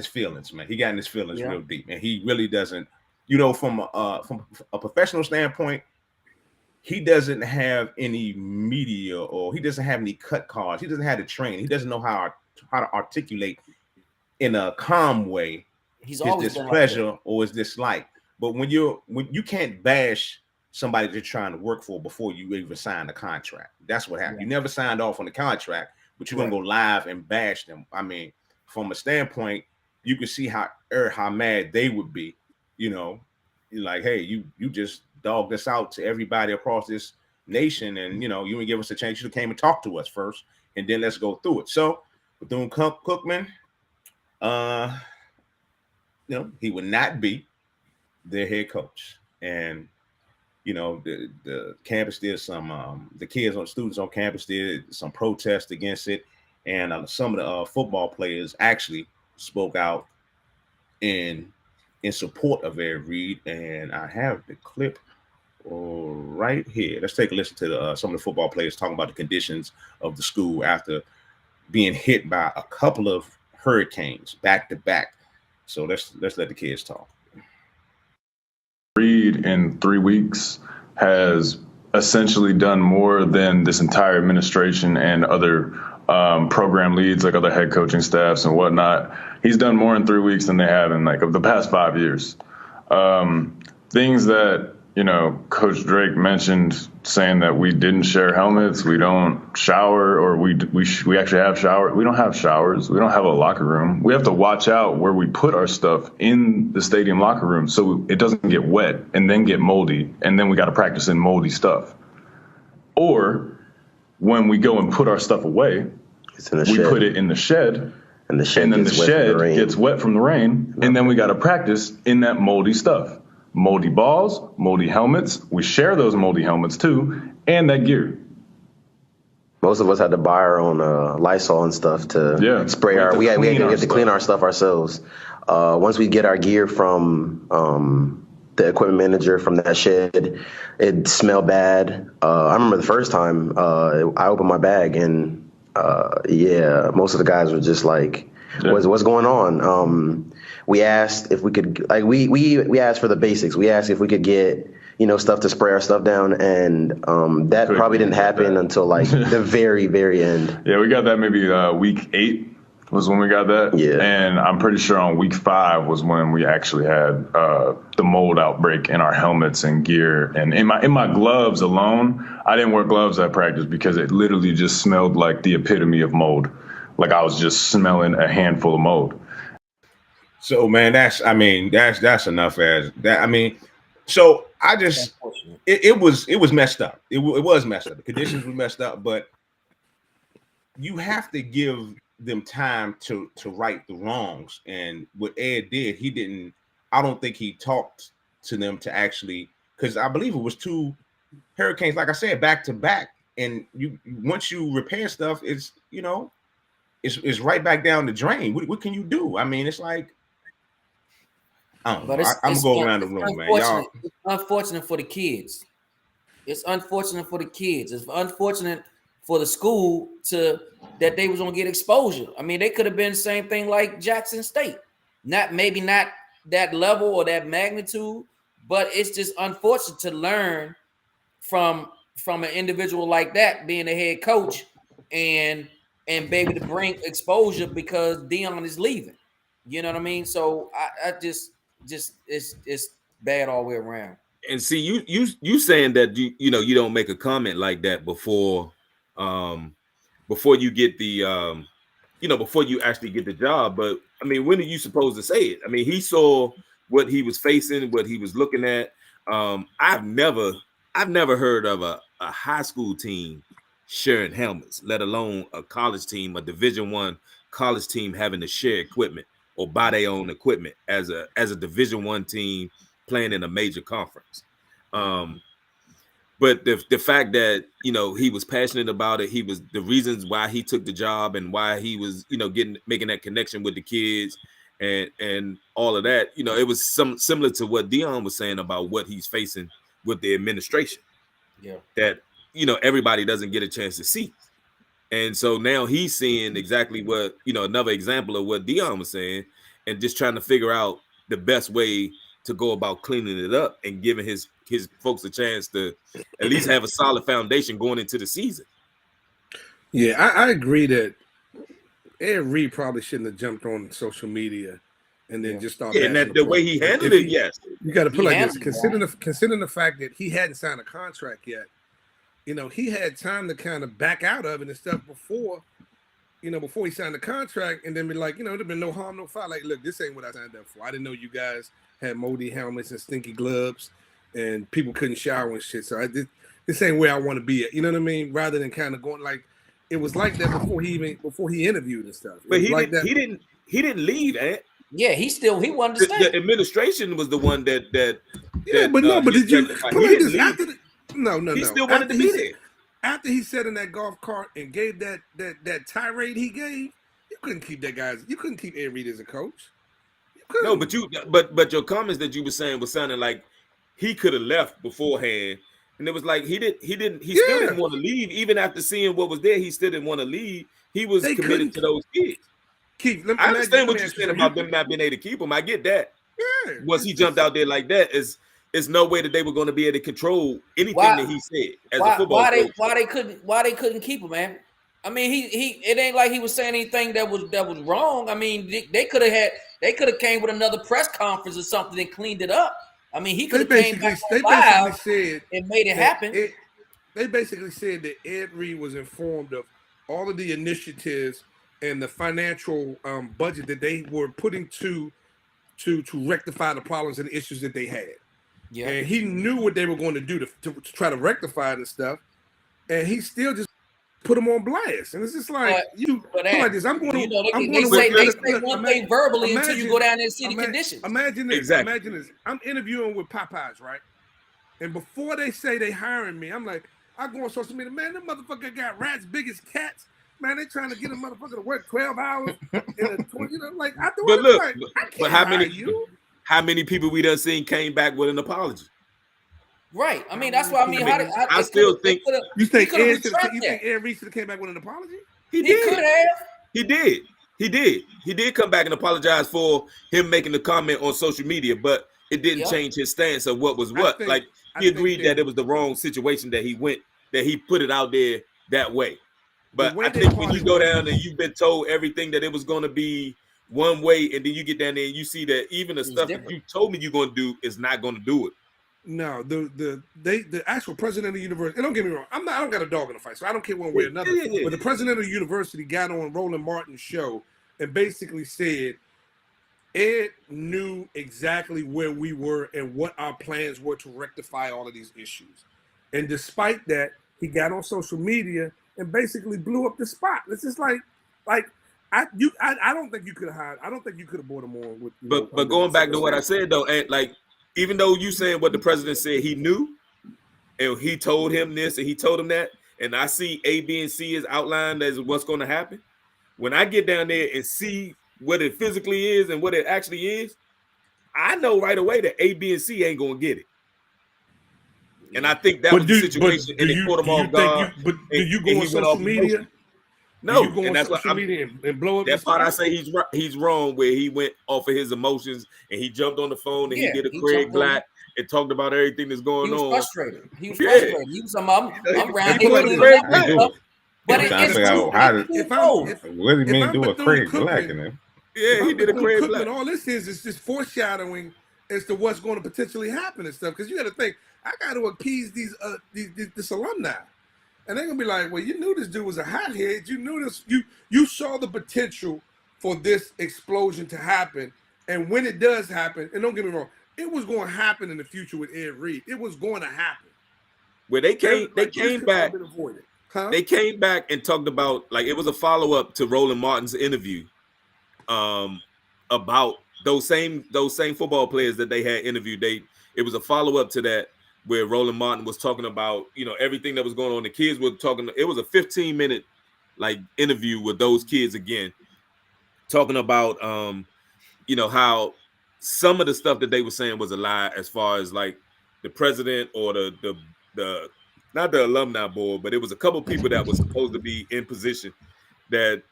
feelings, man. He got in his feelings real deep, and he really doesn't. From a professional standpoint, he doesn't have any media, or he doesn't have any cut cards. He doesn't have to train. He doesn't know how to articulate in a calm way his displeasure or his dislike. But when you can't bash somebody that you're trying to work for before you even sign the contract. That's what happened. You never signed off on the contract, but you're gonna go live and bash them. I mean, from a standpoint, you can see how mad they would be. You're like, hey, you just dogged us out to everybody across this nation, and you didn't give us a chance. You came and talked to us first, and then let's go through it. So Bethune-Cookman, he would not be their head coach, and the campus did some the students on campus did some protest against it, and some of the football players actually spoke out in support of Ed Reed, and I have the clip right here. Let's take a listen to some of the football players talking about the conditions of the school after being hit by a couple of hurricanes back to back. So let's let the kids talk. Reed in 3 weeks has essentially done more than this entire administration and other program leads, like other head coaching staffs and whatnot. He's done more in 3 weeks than they have in of the past 5 years. Things that, Coach Drake mentioned, saying that we didn't share helmets, we don't shower, or we actually have shower. We don't have showers. We don't have a locker room. We have to watch out where we put our stuff in the stadium locker room so it doesn't get wet and then get moldy, and then we got to practice in moldy stuff. Or when we go and put our stuff away, we put it in the shed, and then the shed gets wet from the rain, and then we got to practice in that moldy stuff. Moldy balls, moldy helmets. We share those moldy helmets too, and that gear. Most of us had to buy our own Lysol and stuff to spray our. We had to clean our stuff ourselves. Once we get our gear from the equipment manager from that shed, it smelled bad. I remember the first time I opened my bag, and most of the guys were just like, "What's going on?" We asked if we could, we asked for the basics. We asked if we could get, stuff to spray our stuff down, and that probably didn't happen until the very, very end. Yeah, we got that maybe week 8, was when we got that. Yeah. And I'm pretty sure on week 5 was when we actually had the mold outbreak in our helmets and gear. And in my gloves alone, I didn't wear gloves at practice because it literally just smelled like the epitome of mold. Like I was just smelling a handful of mold. So man, that's enough as that. I mean, so I just it was messed up. It was messed up. The conditions were messed up, but you have to give them time to right the wrongs. And what Ed did, he didn't. I don't think he talked to them to actually, because I believe it was 2 hurricanes, like I said, back to back. And you once you repair stuff, it's it's right back down the drain. What can you do? I mean, it's like. I'm gonna go around the room, man. Y'all. It's unfortunate for the kids. It's unfortunate for the kids. It's unfortunate for the school that they was gonna get exposure. I mean, they could have been the same thing like Jackson State. Maybe not that level or that magnitude, but it's just unfortunate to learn from an individual like that being a head coach and baby to bring exposure because Dion is leaving. You know what I mean? So I just it's bad all the way around. And see, you saying that you don't make a comment like that before you get the before you actually get the job. But I mean, when are you supposed to say it? I mean, he saw what he was facing, what he was looking at. I've never heard of a high school team sharing helmets, let alone a college team, a Division I college team having to share equipment or buy their own equipment as a Division I team playing in a major conference. But the fact that he was passionate about it, he was the reasons why he took the job and why he was making that connection with the kids and all of that. It was similar to what Dion was saying about what he's facing with the administration. Yeah, that everybody doesn't get a chance to see. And so now he's seeing exactly what, another example of what Dion was saying, and just trying to figure out the best way to go about cleaning it up and giving his folks a chance to at least have a solid foundation going into the season. Yeah, I agree that Ed Reed probably shouldn't have jumped on social media and then just started. Yeah, and that the way he handled it, yes. You got to put like this, considering the fact that he hadn't signed a contract yet. He had time to kind of back out of it and stuff before he signed the contract, and then be like, there'd been no harm, no foul. Like, look, this ain't what I signed up for. I didn't know you guys had moldy helmets and stinky gloves, and people couldn't shower and shit. So this ain't where I want to be at. You know what I mean? Rather than kind of going like, it was like that before he interviewed and stuff. But he didn't leave, Ant. Yeah, he wanted to stay. The administration was the one that. Yeah, but no, but did you? No. He still wanted to be there. After he sat in that golf cart and gave that tirade he gave, you couldn't keep that guy. You couldn't keep Ed Reed as a coach. No, but your comments that you were saying was sounding like he could have left beforehand, and it was like he still didn't want to leave even after seeing what was there. He still didn't want to leave. He was committed to those kids. Keith, I understand what you're saying about them not being able to keep him. I get that. Yeah. Once he jumped out there like that, it's no way that they were going to be able to control anything that he said as a football coach. Why they couldn't keep him, man? I mean, he it ain't like he was saying anything that was wrong. I mean, they could have came with another press conference or something and cleaned it up. I mean, he could have came back on live and made it happen. They basically said that Ed Reed was informed of all of the initiatives and the financial budget that they were putting to rectify the problems and the issues that they had. Yeah, and he knew what they were going to do to try to rectify it and stuff, and he still just put them on blast. And it's just like like this. I'm going to. They say one thing verbally until you go down there and see the conditions. Imagine this. Exactly. Imagine this. I'm interviewing with Popeyes, right? And before they say they hiring me, I'm like, I go on social media, man. Them motherfucker got rats big as cats. Man, they trying to get a motherfucker to work 12 hours in a 20, like I do. But look, I can't but how many people we done seen came back with an apology? Right. I mean, that's what I mean. I still think you think Ed Reed should have came back with an apology? He could have. He did come back and apologize for him making the comment on social media, but it didn't change his stance of what was what. He agreed that it was the wrong situation that he put it out there that way. But I think when you go down and you've been told everything that it was going to be one way, and then you get down there and you see that even the stuff that you told me you're going to do is not going to do it. No, the actual president of the university. And don't get me wrong, I don't got a dog in the fight, so I don't care one way or another. But the president of the university got on Roland Martin's show and basically said Ed knew exactly where we were and what our plans were to rectify all of these issues. And despite that, he got on social media and basically blew up the spot. It's just like I don't think you could have I don't think you could have brought him on with. But going back to what I said though, and like even though you saying what the president said, he knew, and he told him this and he told him that, and I see A, B, and C is outlined as what's going to happen. When I get down there and see what it physically is and what it actually is, I know right away that A, B, and C ain't gonna get it. And I think that was the situation, and they caught him off guard. But do you go on social media? No, you go and on that's social media and blow up. That part I say he's wrong, where he went off of his emotions and he jumped on the phone and he did a Craig Black and talked about everything that's going on. He was frustrated. He was frustrated. He was I'm around here. But what do you mean do a Craig Black in it? Yeah, he did a Craig Black. All this is just foreshadowing as to what's going to potentially happen and stuff. Because you got to think, I got to appease this alumni, and they're gonna be like, "Well, you knew this dude was a hothead. You knew this. You saw the potential for this explosion to happen, and when it does happen, and don't get me wrong, it was going to happen in the future with Ed Reed. It was going to happen. Where they came back. Huh? They came back and talked about, like, it was a follow-up to Roland Martin's interview about those same football players that they had interviewed. It was a follow-up to that where Roland Martin was talking about, everything that was going on. The kids were talking. It was a 15-minute like interview with those kids again, talking about how some of the stuff that they were saying was a lie, as far as like the president or the not the alumni board, but it was a couple people that was supposed to be in position that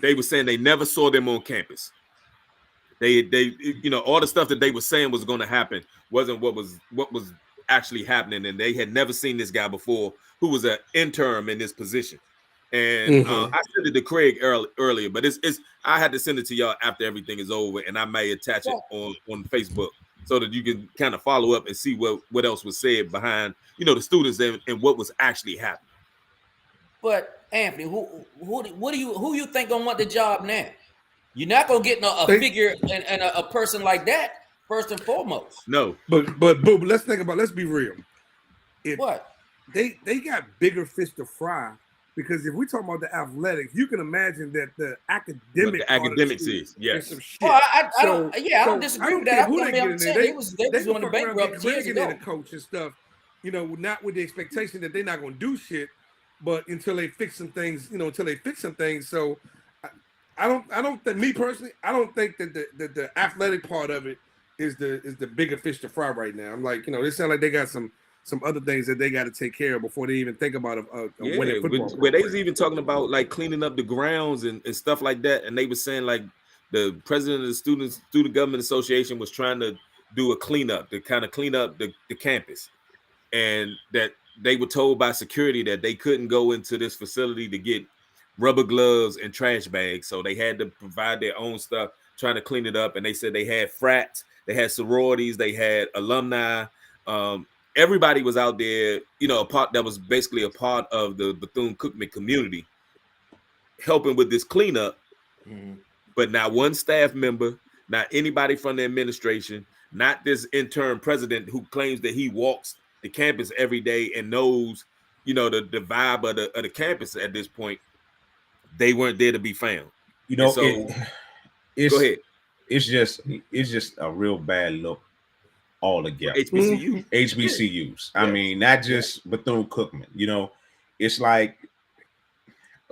they were saying they never saw them on campus. They all the stuff that they were saying was going to happen wasn't what was actually happening, and they had never seen this guy before who was an interim in this position. And I sent it to Craig earlier, but it's I had to send it to y'all after everything is over, and I may attach it on Facebook so that you can kind of follow up and see what else was said behind the students and what was actually happening. But Anthony, who you think gonna want the job now? You're not gonna get a figure and a person like that first and foremost. No, but let's be real. They got bigger fish to fry, because if we talk about the athletics, you can imagine that the academics is some shit. Well, I don't disagree with that. They was on the bankrupt years ago. The coach and stuff, not with the expectation that they're not going to do shit, but until they fix some things, So I don't think, me personally, I don't think that the athletic part of it is the bigger fish to fry right now. I'm like, they sound like they got some other things that they got to take care of before they even think about a winning football program. Where they was even talking about like cleaning up the grounds and stuff like that, and they were saying like the president of the Student Government Association was trying to do a cleanup to kind of clean up the campus, and that they were told by security that they couldn't go into this facility to get rubber gloves and trash bags, so they had to provide their own stuff trying to clean it up. And they said they had frats, they had sororities, they had alumni. Everybody was out there, a part that was basically a part of the Bethune-Cookman community helping with this cleanup. Mm-hmm. But not one staff member, not anybody from the administration, not this interim president who claims that he walks the campus every day and knows, the vibe of the campus at this point. They weren't there to be found. Go ahead. It's just a real bad look all together. HBCUs. I mean, not just Bethune-Cookman. It's like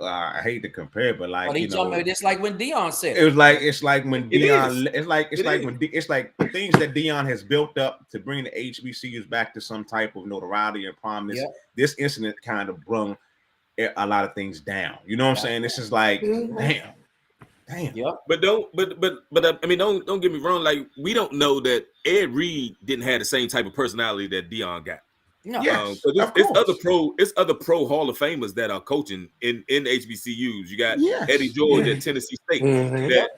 I hate to compare, but like it's like when Dion said it's like when Dion it's like the things that Dion has built up to bring the HBCUs back to some type of notoriety and prominence. Yeah. This incident kind of brung a lot of things down. You know what I'm saying? This is like damn. Yeah. But don't get me wrong. Like, we don't know that Ed Reed didn't have the same type of personality that Dion got. No, yes, it's other pro Hall of Famers that are coaching in HBCUs. You got Eddie George at Tennessee State. That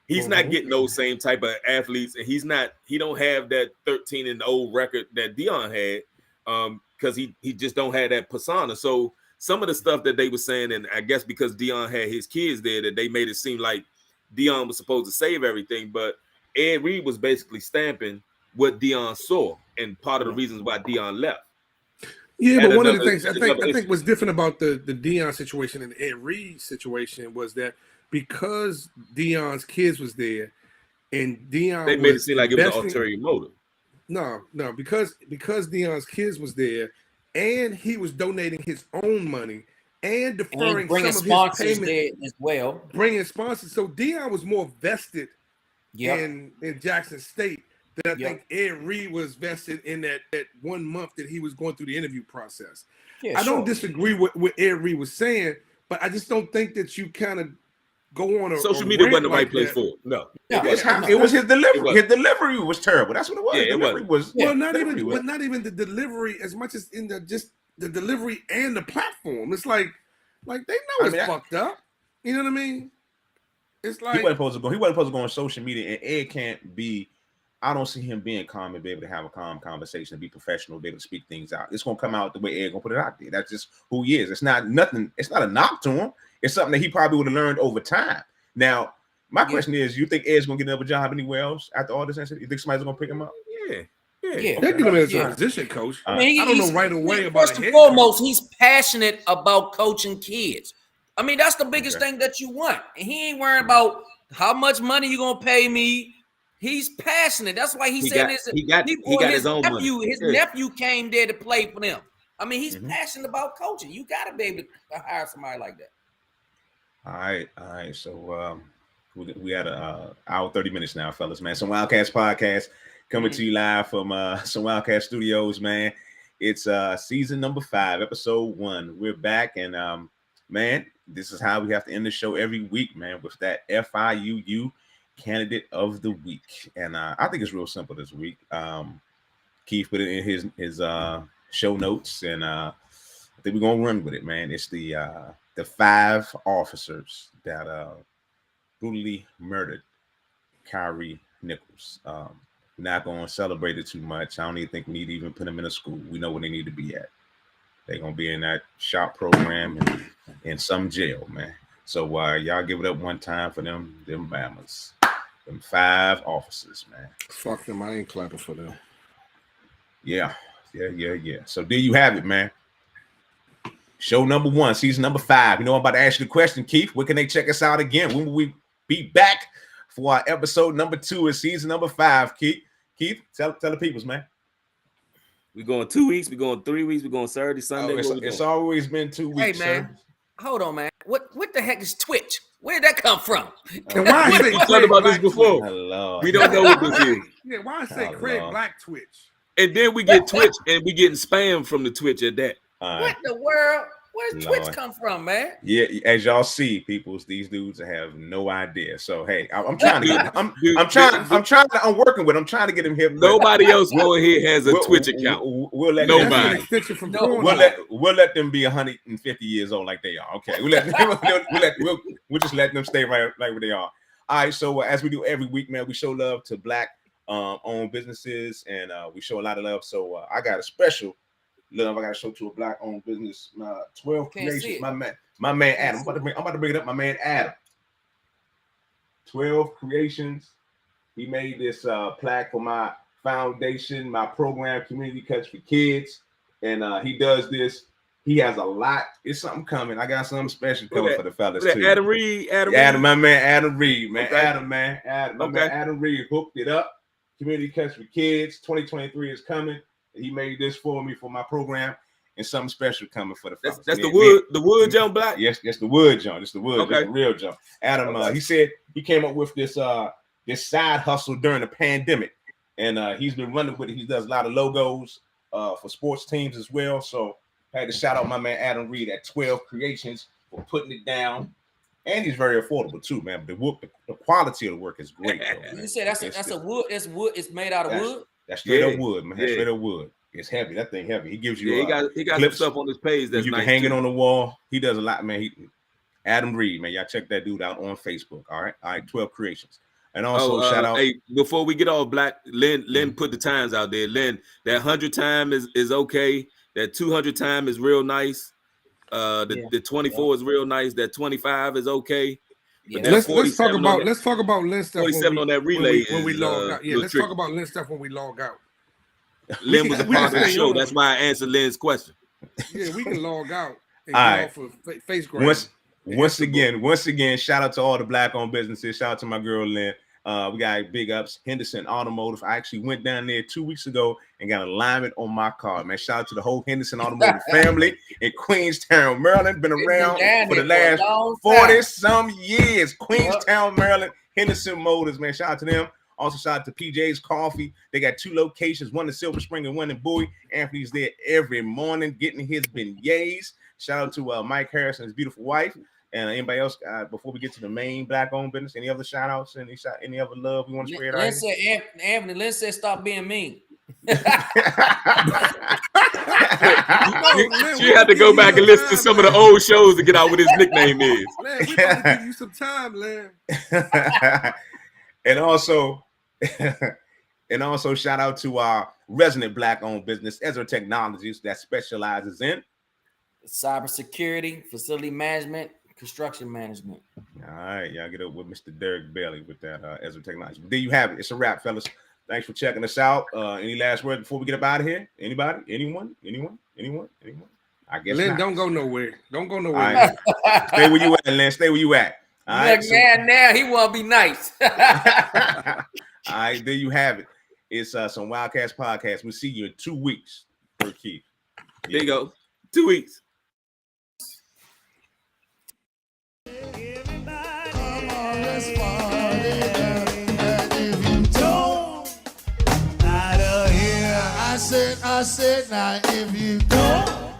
he's not getting those same type of athletes, and he don't have that 13-0 record that Dion had, because he just don't have that persona. So some of the stuff that they were saying, and I guess because Dion had his kids there, that they made it seem like Dion was supposed to save everything, but Ed Reed was basically stamping what Dion saw, and part of the reasons why Dion left. Yeah, but one of the things I think was different about the Dion situation and Ed Reed situation was that because Dion's kids was there, and Dion they made it seem like it was an ulterior motive. No, because Dion's kids was there, and he was donating his own money and deferring some of his payments as well, bringing sponsors. So Dion was more vested in Jackson State than I think Ed Reed was vested in that 1 month that he was going through the interview process. I don't disagree with what Ed Reed was saying, but I just don't think that you kind of go on social media wasn't the right place for it. No, it was his delivery. His delivery was terrible. That's what it was. Yeah, delivery was not even the delivery as much as in the delivery and the platform. It's like they know it's fucked up. You know what I mean? It's like he wasn't supposed to go on social media, and Ed can't be. I don't see him being calm and be able to have a calm conversation, be professional, be able to speak things out. It's gonna come out the way Ed gonna put it out there. That's just who he is. It's not nothing. It's not a knock to him. It's something that he probably would have learned over time. Now, my question is, you think Ed's gonna get another job anywhere else after all this incident? You think somebody's gonna pick him up? Yeah. They're giving him as a position coach. I mean, I don't know right away about first and foremost, he's passionate about coaching kids. I mean, that's the biggest thing that you want. And he ain't worrying about how much money you gonna pay me. He's passionate. That's why he said he got his own nephew. money. His nephew came there to play for them. I mean, he's passionate about coaching. You got to be able to hire somebody like that. All right. So we had an hour 30 minutes now, fellas. Man, some Wildcats podcast coming to you live from some Wildcat Studios. Man, it's season number 5, episode 1. We're back, and man, this is how we have to end the show every week, man, with that FIUU candidate of the week. And I think it's real simple this week. Keith put it in his show notes, and I think we're gonna run with it, man. It's the 5 officers that brutally murdered Kyrie Nichols. We're not gonna celebrate it too much. I don't even think we need to even put them in a school. We know where they need to be at. They're gonna be in that shop program and in some jail, man. So y'all give it up one time for them Bammers. Them 5 officers, man. Fuck them. I ain't clapping for them. Yeah. So there you have it, man. Show number 1, season number 5. You know, I'm about to ask you the question, Keith. Where can they check us out again? When will we be back for our episode number 2 of season number 5? Keith, tell the peoples, man. We're going 2 weeks. We're going 3 weeks. We're going Saturday, Sunday. It's always been 2 weeks. Hey, man. Sir. Hold on, man. What the heck is Twitch? Where did that come from? And why we talked about this before. We don't know what this is. Yeah, why I say Craig Black Twitch? And then we get Twitch, and we getting spam from the Twitch at that. What the world? Where does Twitch come from, man? Yeah, as y'all see, peoples, these dudes have no idea. So hey, I'm trying to get. I'm working with. I'm trying to get him here. Nobody else going here has a Twitch account. We'll let nobody. We'll let them be 150 years old like they are. Okay, we'll just let them stay right like where they are. All right. So as we do every week, man, we show love to Black owned businesses, and we show a lot of love. So I got a special love I got to show to a Black owned business. 12 Creations, my man Adam. I'm about to bring it up. My man Adam. 12 Creations. He made this plaque for my foundation, my program, Community Cuts for Kids, and he does this. He has a lot. It's something coming. I got something special coming for the fellas too. Adam Reed. My man Adam Reed, man. Okay. Adam. Man Adam Reed hooked it up. Community Cuts for Kids. 2023 is coming. He made this for me for my program, and something special coming for the fellas. That's the wood jump Black. Yes, the wood jump. It's the wood. Okay. It's the real jump. Adam. He said he came up with this side hustle during the pandemic, and he's been running with it. He does a lot of logos for sports teams as well. So I had to shout out my man Adam Reed at 12 Creations for putting it down. And he's very affordable too, man. But the quality of the work is great. Though, you said that's a wood. It's wood. It's made out of wood. That's straight up wood, man. That's straight up wood. It's heavy. That thing heavy. He gives you. He got some stuff on his page that's you nice can hang too. it on the wall. He does a lot, man. Adam Reed, man. Y'all check that dude out on Facebook. All right. 12 Creations. And also shout out. Hey, before we get off, Black, Lynn put the times out there. Lynn, that 100 time is okay. That 200 time is real nice. The 24 is real nice. That 25 is okay. Yeah. Let's talk about Lynn stuff. 47 on that relay when we log out. Yeah, let's tricky. talk about Lynn stuff when we log out. Lynn was a part of the show. That's why I answered Lynn's question. Yeah, we can log out and all get right. off of face grab. Once again, shout out to all the Black-owned businesses. Shout out to my girl Lynn. We got big ups, Henderson Automotive. I actually went down there 2 weeks ago and got alignment on my car, man. Shout out to the whole Henderson Automotive family in Queenstown, Maryland. Been around for the last 40-some years. Queenstown, Maryland, Henderson Motors, man. Shout out to them. Also, shout out to PJ's Coffee. They got 2 locations, one in Silver Spring and one in Bowie. Anthony's there every morning getting his beignets. Shout out to Mike Harris and his beautiful wife. And anybody else, before we get to the main Black-owned business, any other shout-outs, any other love we want to spread out? Lynn said, stop being mean. She had to go back and listen to some of the old shows to get out what his nickname is. Lynn, we gotta give you some time, Lynn. And also shout out to our resident Black-owned business, Ezra Technologies, that specializes in cybersecurity, facility management, construction management. All right, y'all get up with Mr. Derek Bailey with that Ezra Technologies. There you have it. It's a wrap, fellas. Thanks for checking us out. Any last word before we get up out of here? Anybody? Anyone? I guess Lynn, not. don't go nowhere. Don't go nowhere. Right. Stay where you at, Lynn. Stay where you at. All right. Now he want to be nice. All right, there you have it. It's some Wildcats podcast. We'll see you in 2 weeks. Per Keith. There you go. 2 weeks. I said, now if you don't